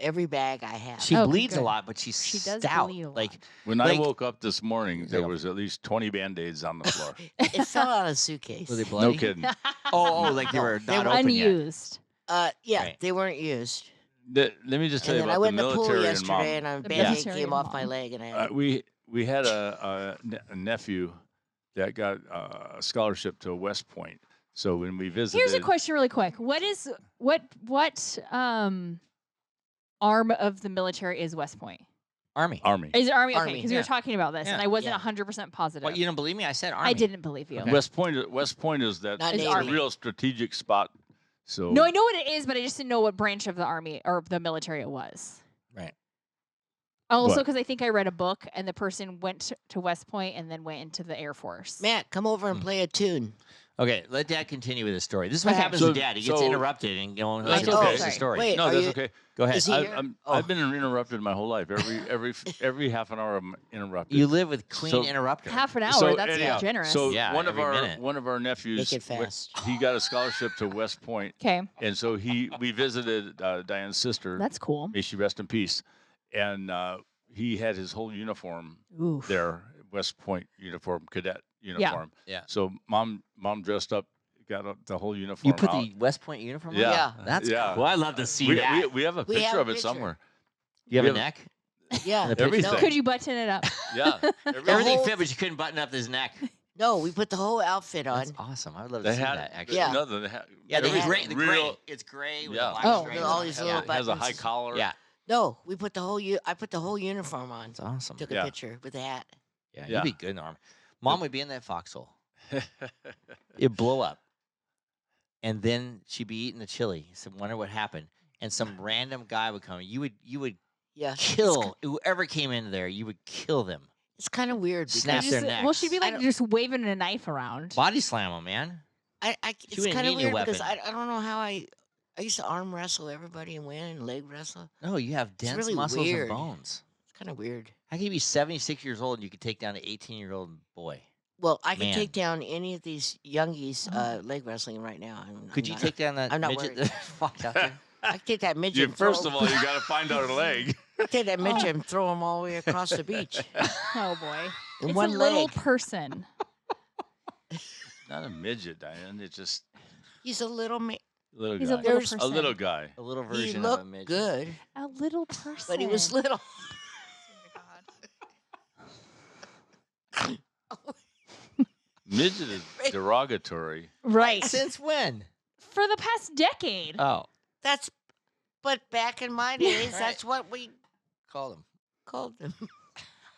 every bag I have. She Okay, bleeds a good. lot, but she's She does stout. bleed a lot. Like When Like- I woke up this morning, there Yeah. was at least 20 Band-Aids on the floor. It fell out of a suitcase. were they bloody? No kidding. Oh, like they were They not were open yet. Unused. Yeah, Right. they weren't used. Let me just tell And you then I about went the in the pool military and mom. yesterday, and a The Band-Aid military came and off my mom. leg, and I had We had a nephew that got a scholarship to West Point. So when we visited, Here's a question, really quick. What arm of the military is West Point? Army. Army. Is it Army? Okay, Army, because we were yeah. talking about this, and Yeah. I wasn't Yeah. 100% positive. What, you don't believe me? I said Army. I didn't believe you. Okay. West Point is that Not Is Navy. a Army. real strategic spot. So No, I know what it is, but I just didn't know what branch of the Army or the military it was. Right. Also, What? because I think I read a book, and the person went to West Point and then went into the Air Force. Matt, come over and play a tune. Okay, let Dad continue with his story. This is what Okay. happens So- with Dad. He gets so- interrupted and going. That's Let's okay. finish the Sorry. story. Wait, no, are that's you- okay. Go ahead. Is he here? Oh. I've been interrupted my whole life. Every half an hour I'm interrupted. You live with Queen So- Interrupter. Half an hour. So, that's anyhow, generous. So Yeah, one of every minute. our nephews, Make it fast. he got a scholarship to West Point, okay, and so we visited Diane's sister. that's cool. May she rest in peace. And he had his whole uniform Oof. there, West Point uniform, cadet uniform. Yeah. So mom dressed up, got the whole uniform. You put out. the West Point uniform on? Yeah. Yeah. That's Yeah. cool. I love to see we, that. we have a We picture have a of it picture. somewhere. you have we a have- neck? Yeah. The Everything. No, Could you button it up? Yeah. Everything whole- fit, but you couldn't button up his neck. no, we put the whole outfit on. That's awesome. I would love to They see had that, actually. Yeah. No, they had, Yeah, the it was gray. The real. gray. It's gray with Yeah. a black Oh. stripe. With all these It little has a high buttons. collar. Yeah, No, we put the whole. I put the whole uniform on. it's awesome. Took Yeah. a picture with the hat. Yeah, Yeah. you'd be good in the Army. Mom would be in that foxhole. It'd blow up. And then she'd be eating the chili. So wonder what happened. And some random guy would come. You would Yeah. kill whoever came into there. You would kill them. It's kind of weird Snap because their Just- necks. well, she'd be I like don't- just waving a knife around. Body slam them, man. it's wouldn't kind of need a weird because weapon. I don't know how I used to arm wrestle everybody and win and leg wrestle. No, you have dense really muscles weird. and bones. It's kind of weird. How can you be 76 years old and you could take down an 18-year-old boy? Well, I could Man. take down any of these youngies leg wrestling right now. Could you take down that I'm not midget worried. that walked out there? I could take that midget. You, and throw first of all, you got to find out her leg. take that midget and throw him all the way across the beach Oh boy. in It's one a little leg. person. Not a midget, Diane. It's just He's a little man. a little He's guy. a little There's- person. A little guy. A little He version of a looked midget. good, A little person. but he was little. Midget is derogatory. Right. Since when? For the past decade. Oh, That's. But back in my days, Right. that's what we call him. called them.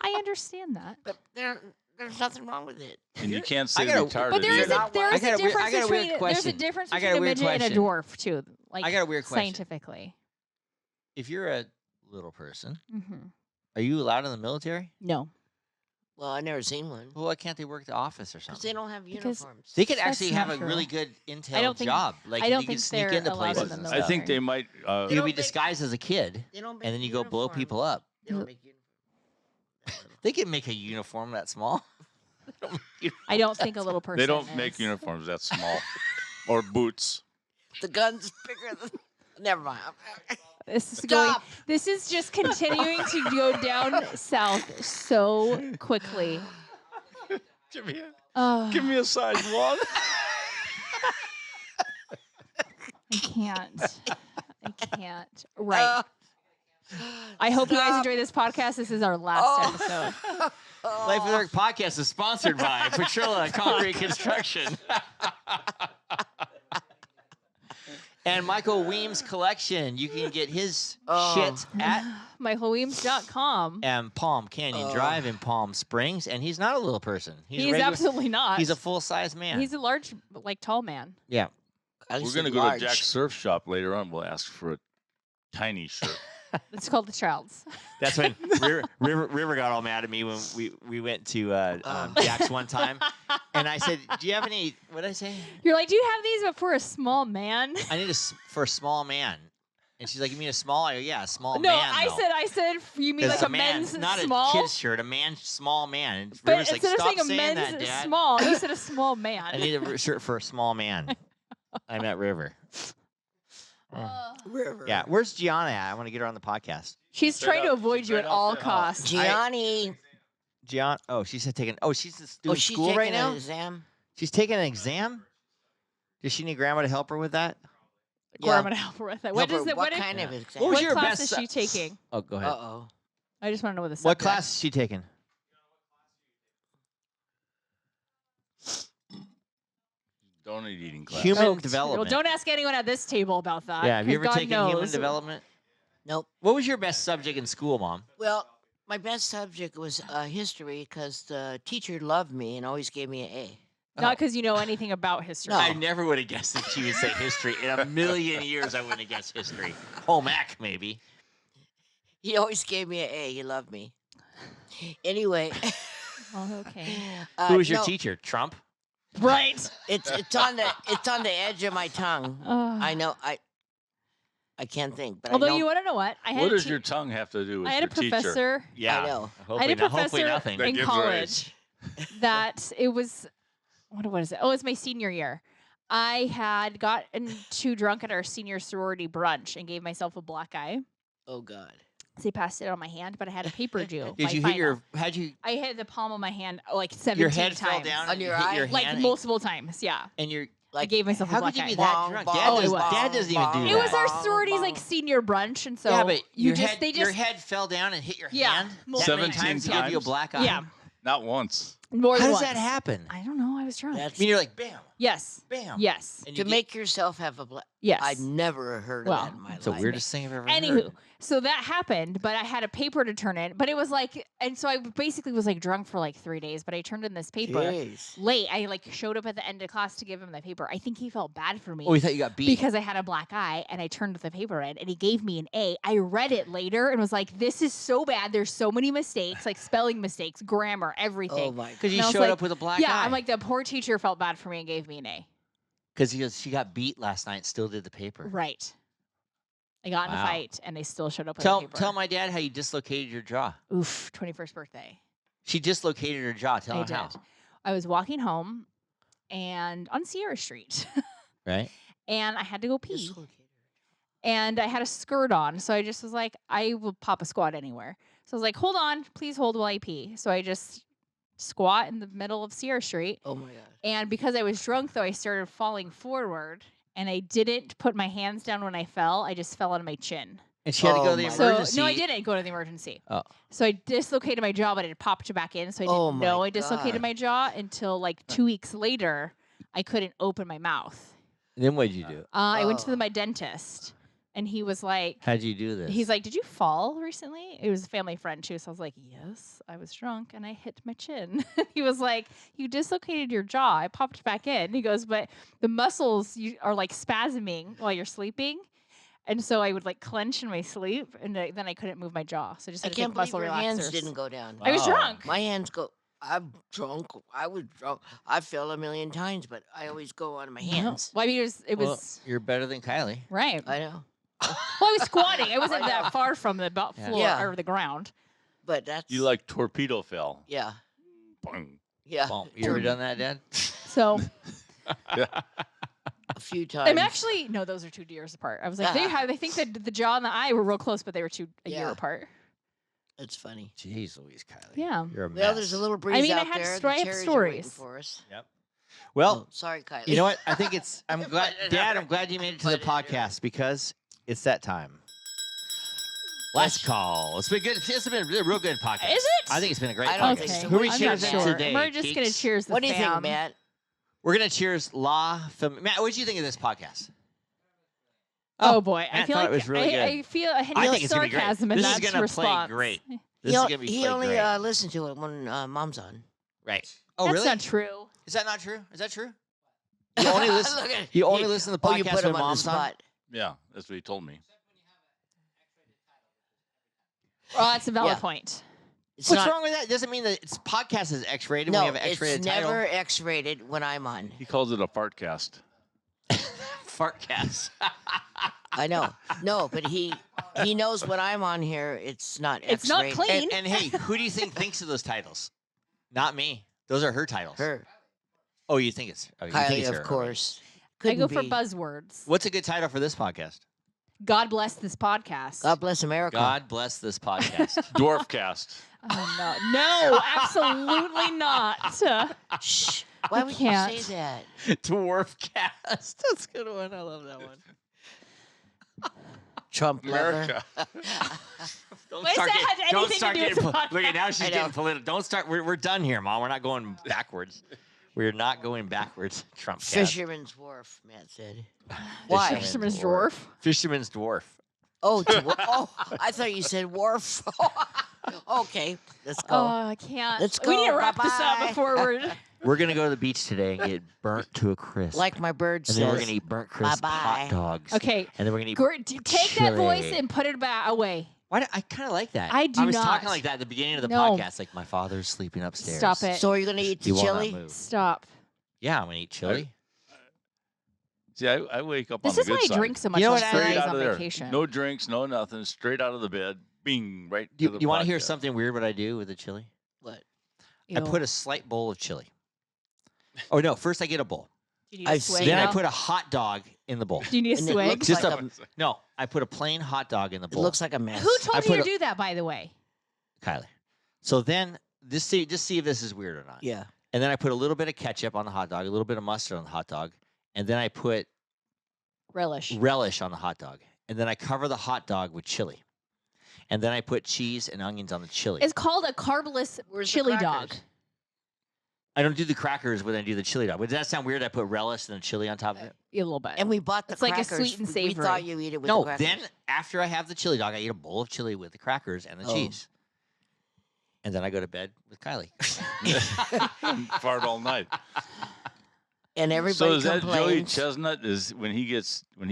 I understand that. But there's nothing wrong with it. And you can't say gotta- retarded But there is either. a there I is got a a weird- difference I got a weird between there's a question. difference I got a between a weird midget and a question. dwarf too. Like I got a weird question. scientifically. If you're a little person, Mm-hmm. are you allowed in the military? No. Well, I never seen one Well, why can't they work the office or because something? they don't have Because- uniforms. They could That's actually have not a true. really good intel I don't think- job. Like I don't you think could sneak they're into allowed in places the and military. I think they might. They You don't would be make- disguised as a kid, They don't make and then you go blow uniforms. people up. They don't make uniforms. They can make a uniform that small. I don't think a little person. They don't make is. uniforms that small, or boots. The gun's bigger than. Never mind. This is going. Stop. This is just continuing to go down south so quickly. Give me Oh, give me a size one. I can't. I can't. Right. I hope you guys enjoy this podcast. This is our last episode. Life of Eric podcast is sponsored by Petrilla Concrete Construction. And Michael Weems Collection. You can get his Oh. shit at MichaelWeems.com. Palm Canyon Oh. Drive in Palm Springs. And he's not a little person. He's regular- absolutely not. He's a full-size man. He's a large, like, tall man. yeah. We're gonna go to Jack's surf shop later on. We'll ask for a tiny shirt. It's called the Childs. That's when River got all mad at me when we went to Jack's one time. And I said, do you have any, what did I say? You're like, do you have these but for a small man? I need for a small man. And she's like, you mean a small? I go, yeah, a small No, man. I said, you mean It's like a man, men's not small? a kid's shirt, a man's small man. And But River's like, instead of stop saying a saying men's that, Dad. small, you said a small man. I need a shirt for a small man. I met River. River. Yeah, where's Gianna at? I want to get her on the podcast. She's Straight trying to up- avoid you straight at up all there, huh? costs. Gianni. Gianna, oh, she's taking, she's just doing she's school taking right now? an exam. She's taking an exam? Does she need grandma to help her with that? Or Yeah. I'm going to help her with it. What Help is her- it? What What, kind of Yeah. exam? What was what your class best is she taking? Oh, go ahead. Uh-oh. I just want to know what the What subject. class is she taking? Don't eat eating class. Human Oh, development. Well, don't ask anyone at this table about that. Yeah, have you 'cause ever God taken human knows. development? Nope. What was your best subject in school, Mom? Well, my best subject was history because the teacher loved me and always gave me an A. Not because you know anything about history. No. I never would have guessed that she would say history. In a million years, I wouldn't have guessed history. Home ec, maybe. He always gave me an A. He loved me. Anyway. Oh, okay. Who was your no, teacher? Trump? Right. It's on the edge of my tongue. I know I can't think, but I Although know, you want to know what? I had What a does te- your tongue have to do with I had your a professor Yeah. I know. I had a Hopefully professor nothing. That in gives her college that it was what is it? Oh, it's my senior year. I had gotten too drunk at our senior sorority brunch and gave myself a black eye. Oh God. So they passed it on my hand, but I had a paper due. Did my you hit final. your, how'd you, I hit the palm of my hand like 17 your head times. fell down On and your hit eye? your Like hand? multiple times, yeah. And you're, I gave myself a how black could you eye. be that Bong, drunk? bong, Dad, Oh, it was. Dad doesn't even do It that. was our Bong, sorority's bong. like senior brunch, and so yeah, but you your just head, they just your head fell down and hit your Yeah, hand? multiple That many 17 times to give you a times? black eye? yeah Not once. more How than does once. that happen? I don't know. I was drunk. That's I mean, you're like, bam, Yes. bam. Yes. And you to get- make yourself have a black. Yes. I've never heard Well, of that in my It's the life. weirdest thing I've ever Anywho, heard. so that happened, but I had a paper to turn in. But it was like, and so I basically was like drunk for like 3 days. But I turned in this paper Jeez. late. I like showed up at the end of class to give him the paper. I think he felt bad for me. Oh, we thought you got beat. Because I had a black eye and I turned the paper in and he gave me an A. I read it later and was like, this is so bad. There's so many mistakes, like spelling mistakes, grammar, everything. Oh my. Because you and I was showed like, up with a black yeah, eye. I'm like, the poor teacher felt bad for me and gave me an A. Because she got beat last night and still did the paper. Right. I got in Wow. a fight and they still showed up with a Tell paper. my dad how you dislocated your jaw. Oof, 21st birthday. She dislocated her jaw. Tell I him did. how. I was walking home and on Sierra Street Right. and I had to go pee. Dislocated. And I had a skirt on. So I just was like, I will pop a squat anywhere. So I was like, hold on, please hold while I pee. So I just squat in the middle of Sierra Street. Oh my God. And because I was drunk, though, I started falling forward. And I didn't put my hands down when I fell. I just fell on my chin. And she had to go to Oh the my emergency. So, no, I didn't go to the emergency. Oh. So I dislocated my jaw, but it popped back in. So I Oh didn't my know I dislocated God. my jaw until like 2 weeks later. I couldn't open my mouth. Then what did you do? I went to Oh. my dentist. And he was like, How'd you do this? he's like, did you fall recently? It was a family friend too. So I was like, yes, I was drunk and I hit my chin. He was like, you dislocated your jaw. I popped back in. He goes, but the muscles are like spasming while you're sleeping. And so I would like clench in my sleep and then I couldn't move my jaw. So I just I had to can't take believe muscle your relaxers. hands didn't go down. I was Wow. drunk. My hands go. I'm drunk. I was drunk. I fell a million times, but I always go on my hands. Well, I mean, it Well, was you're better than Kylie. right. I know. Well, I was squatting. I wasn't I know. that far from the Yeah. floor Yeah. or the ground. But that's. You like torpedo fell. Yeah. Boing. Yeah. Well, you ever done that, Dad? So A few times. I'm actually no, those are 2 years apart. I was like, they think that the jaw and the eye were real close, but they were a year Yeah. apart. It's funny. Jeez Louise, Kylie. Yeah. You're a mess. Well, there's a little breeze mean, I out had there. I The have cherries are waiting stories. for us. Well, Oh, sorry, Kylie. you know what? I think it's. I'm glad, Dad. I'm glad you made it to the podcast because it's that time. Last call. It's been good. It's been a real good podcast. Is it? I think it's been a great I don't podcast. think so. Who are we I'm not cheersing sure. today? We're just gonna Keeks? cheers the What do you think, fam. Matt? We're gonna cheers Matt, what did you think of this podcast? Oh boy, I Matt feel thought like it was really I good. feel a hint I of think it's gonna be great. sarcasm in This is that gonna response. play great. This is gonna be He played only great. listened to it when Mom's on. Right. Oh, That's really? not true. Is that not true? Is that true? You only listen. Look at- You only listen to the Oh, you podcast put when him on the Mom's on. spot. Yeah, that's what he told me. Oh, that's a valid Yeah. point. It's What's not, wrong with that? It doesn't mean that it's podcast is X-rated. No, when you have an it's X-rated never title. X-rated when I'm on. He calls it a fartcast. Fartcast. I know. No, but he knows when I'm on here, it's not It's not X-rated. clean. and hey, who do you think thinks of those titles? Not me. Those are her titles. Her. Oh, you think it's you think Kylie, it's of her. course. I Couldn't go for be. buzzwords. What's a good title for this podcast? God bless this podcast. God bless America. God bless this podcast. Dwarfcast. Oh, no, absolutely not. Shh. Why would can't. you say that? Dwarfcast. That's a good one. I love that one. Trump lover. America. Don't Why does that have don't anything to start do with getting. the Look at now she's I know. getting political. Don't start. We're done here, Mom. We're not going backwards. We're not going backwards. Trump cast. Fisherman's Wharf, Matt said. Why? Fisherman's dwarf. Fisherman's dwarf. Oh, oh, I thought you said wharf. Okay, let's go. Oh, I can't. Let's We need to go. wrap this up Bye-bye. before we're. We're gonna go to the beach today and get burnt to a crisp. Like my bird and says. then we're gonna eat burnt crisp Bye-bye. hot dogs. Okay. And then we're gonna eat. Take that voice chili. and put it away. Why? I kind of like that. I do I was not. talking like that at the beginning of the No. podcast. Like my father's sleeping upstairs. Stop it. So are you going to eat He the will not chili? move. Stop. Yeah, I'm gonna eat chili. See, I wake up This on is the why good I side. drink so much You know on what I Fridays Straight out on of there. vacation. No drinks, no nothing. Straight out of the bed. Bing, right Do to the you want to hear podcast. something weird? What I do with the chili? What? I put a slight bowl of chili. Oh no! First I get a bowl. Do you need a I've swig seen Then now? I put a hot dog in the bowl. Do you need a And it swig? looks Just like a- No, I put a plain hot dog in the It bowl. looks like a mess. Who told I you put to a- do that, by the way? Kylie. So then just see if this is weird or not. Yeah. And then I put a little bit of ketchup on the hot dog, a little bit of mustard on the hot dog, and then I put Relish. relish on the hot dog, and then I cover the hot dog with chili, and then I put cheese and onions on the chili. It's called a carbless Where's the chili dog. crackers? I don't do the crackers when I do the chili dog. Does that sound weird? I put relish and then chili on top of it. A little bit. And we bought the It's like a crackers. sweet and We savory. thought you eat it with No, the crackers. then after I have the chili dog, I eat a bowl of chili with the crackers and the Oh. cheese, and then I go to bed with Kylie. Fart all night. And everybody So is that Joey complains. Chestnut? Is when he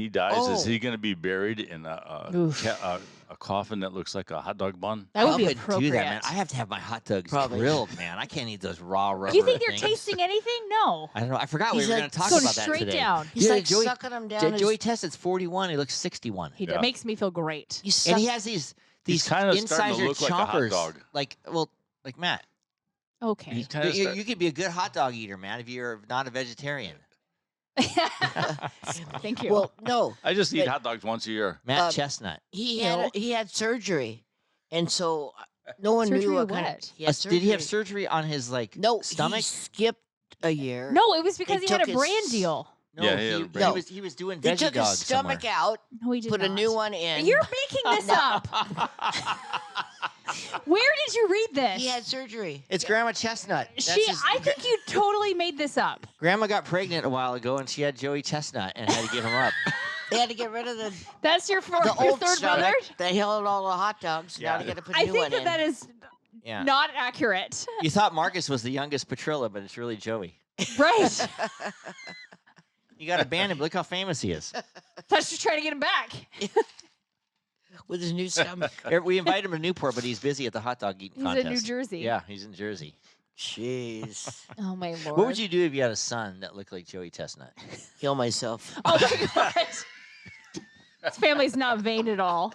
dies? Is Oh. he going to be buried in Oof. a coffin that looks like a hot dog bun? that would I be would appropriate. do that, man. I have to have my hot dogs Probably. grilled, man. I can't eat those raw rubber. Do you think they're things. tasting anything? No. I don't know. I forgot He's we were like going to talk Going about that straight today. down. He's Yeah, like Joey- sucking them down. his- Joey Test, it's 41. He looks 61. He Yeah. makes me feel great. you suck, And he has these kinda starting to incisor look like a hot chompers. dog. Like Matt. Okay. He's kind of You could be a good hot dog eater, man, if you're not a vegetarian. Thank you. Well, no, I just eat but- hot dogs once a year. Matt Chestnut. he You know. had surgery, and so no one Surgery knew what of kind what? of. He had Did he have surgery on his No, stomach? he skipped a year. no, it was because They he had took a his- brand deal. No, Yeah, he had a brain- he was doing they veggie took his dogs stomach somewhere. out, No, he did put a not. new one in. You're making this up. Where did you read this? He had surgery. It's Grandma Chestnut. That's I think you totally made this up. Grandma got pregnant a while ago, and she had Joey Chestnut and had to give him up. They had to get rid of the That's your the your old third stomach brother? that held all the hot dogs. Now Yeah. they got to put a I new think one that in. that is Yeah. not accurate. You thought Marcus was the youngest Petrilla, but it's really Joey. Right. You got to ban him. Look how famous he is. That's just trying to get him back. With his new stomach. We invited him to Newport, but he's busy at the hot dog eating He's contest. in New Jersey. Yeah, he's in Jersey. Jeez. Oh my lord. What would you do if you had a son that looked like Joey Chestnut? Kill myself. Oh my god. His family's not vain at all.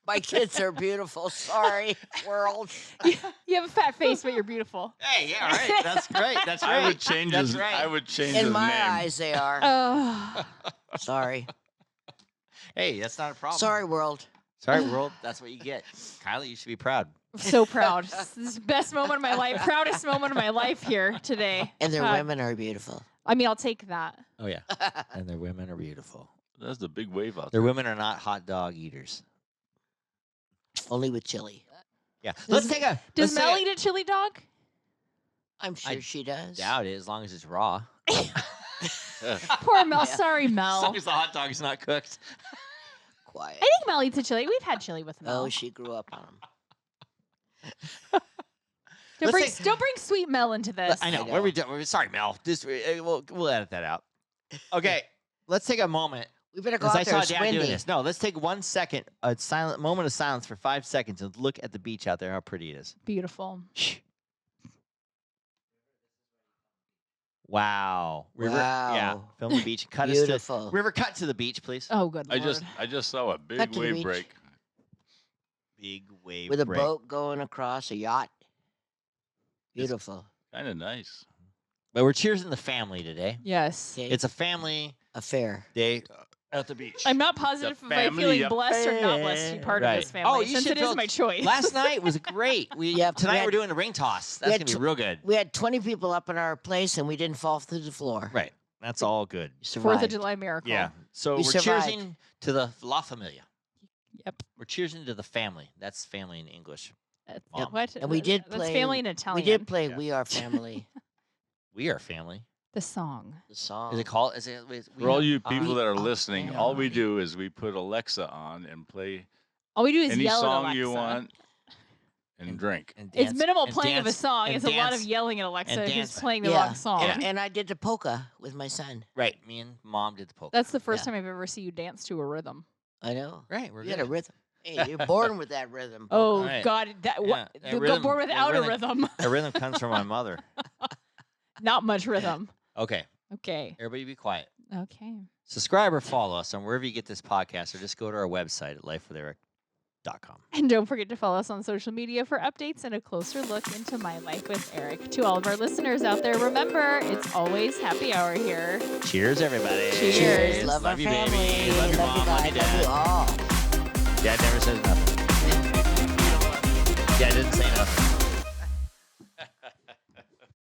My kids are beautiful. Sorry, world. You have a fat face, but you're beautiful. Hey, yeah, all right. That's great. That's right. I would change That's his. right. I would change In his my name. eyes, they are. Oh. Sorry. Hey, that's not a problem. Sorry, world. Sorry, world. That's what you get. Kylie, you should be proud. I'm so proud. This is the best moment of my life. Proudest moment of my life here today. And their God. women are beautiful. I mean, I'll take that. Oh, yeah. And their women are beautiful. That's the big wave out Their there. women are not hot dog eaters. Only with chili. Yeah. Let's take a. Does let's take Mel a- eat a chili dog? I'm sure she does. Doubt it, as long as it's raw. Poor Mel. Sorry, As Mel. long as the hot dog is not cooked. Quiet. I think Mel eats a chili. We've had chili with Mel. Oh, she grew up on them. Don't bring sweet Mel into this. I know. I What are we know. doing? Sorry, Mel. Just we'll edit that out. Okay. Let's take a moment. We better go Because out I there. saw It's Dad windy. doing this. No, let's take 1 second, a silent moment of silence for 5 seconds, and look at the beach out there. How pretty it is. Beautiful. Shh. Wow. River. Yeah. Wow. Film the beach. Cut us Beautiful. to River. Cut to the beach, please. Oh, good I lord. just saw a Cut big to the wave beach. break. Big wave With a break. boat going across a yacht. Beautiful. Kind of nice. But we're cheersing the family today. Yes. Okay. It's a family Affair. day at the beach. I'm not positive if I'm family feeling blessed or not blessed to be part Right. of this family. Oh, you since should it is feel- my choice. Last night was great. Yep, we Tonight had- we're doing a ring toss. we That's had gonna be real good. We had 20 people up in our place and we didn't fall through the floor. Right. That's all good. We 4th of survived. July miracle. Yeah. So We we're survived. cheersing to the La Familia. Yep. We're cheersing to the family. That's family in English. Mom. What? And we did That's play. family in We Italian. did play Yeah. We Are Family. We are family. The song. The song. Is it called? Is it? For all you people that are we listening, are all we do is we put Alexa on and play All we do is any yell at song Alexa. you want and drink. And It's dance- minimal and playing of a dance- song. and It's a lot of dance- yelling at Alexa who's dance. playing the Yeah. wrong song. And I did the polka with my son. Right. Me and Mom did the polka. That's the first Yeah. time I've ever seen you dance to a rhythm. I know. right. We're You good. got a rhythm. Hey, you're born with that rhythm. Oh Right. God, that Yeah, what? that Go rhythm- born that without a rhythm- rhythm. The rhythm comes from my mother. Not much rhythm. Okay. Okay. Everybody be quiet. Okay. Subscribe or follow us on wherever you get this podcast, or just go to our website at lifewitheric.com. And don't forget to follow us on social media for updates and a closer look into my life with Eric. To all of our listeners out there, remember, it's always happy hour here. Cheers, everybody. Cheers. Love our you, family. baby. Love your Love you mom. Love guys. your Love you dad. all. Dad never says nothing. Dad didn't say nothing.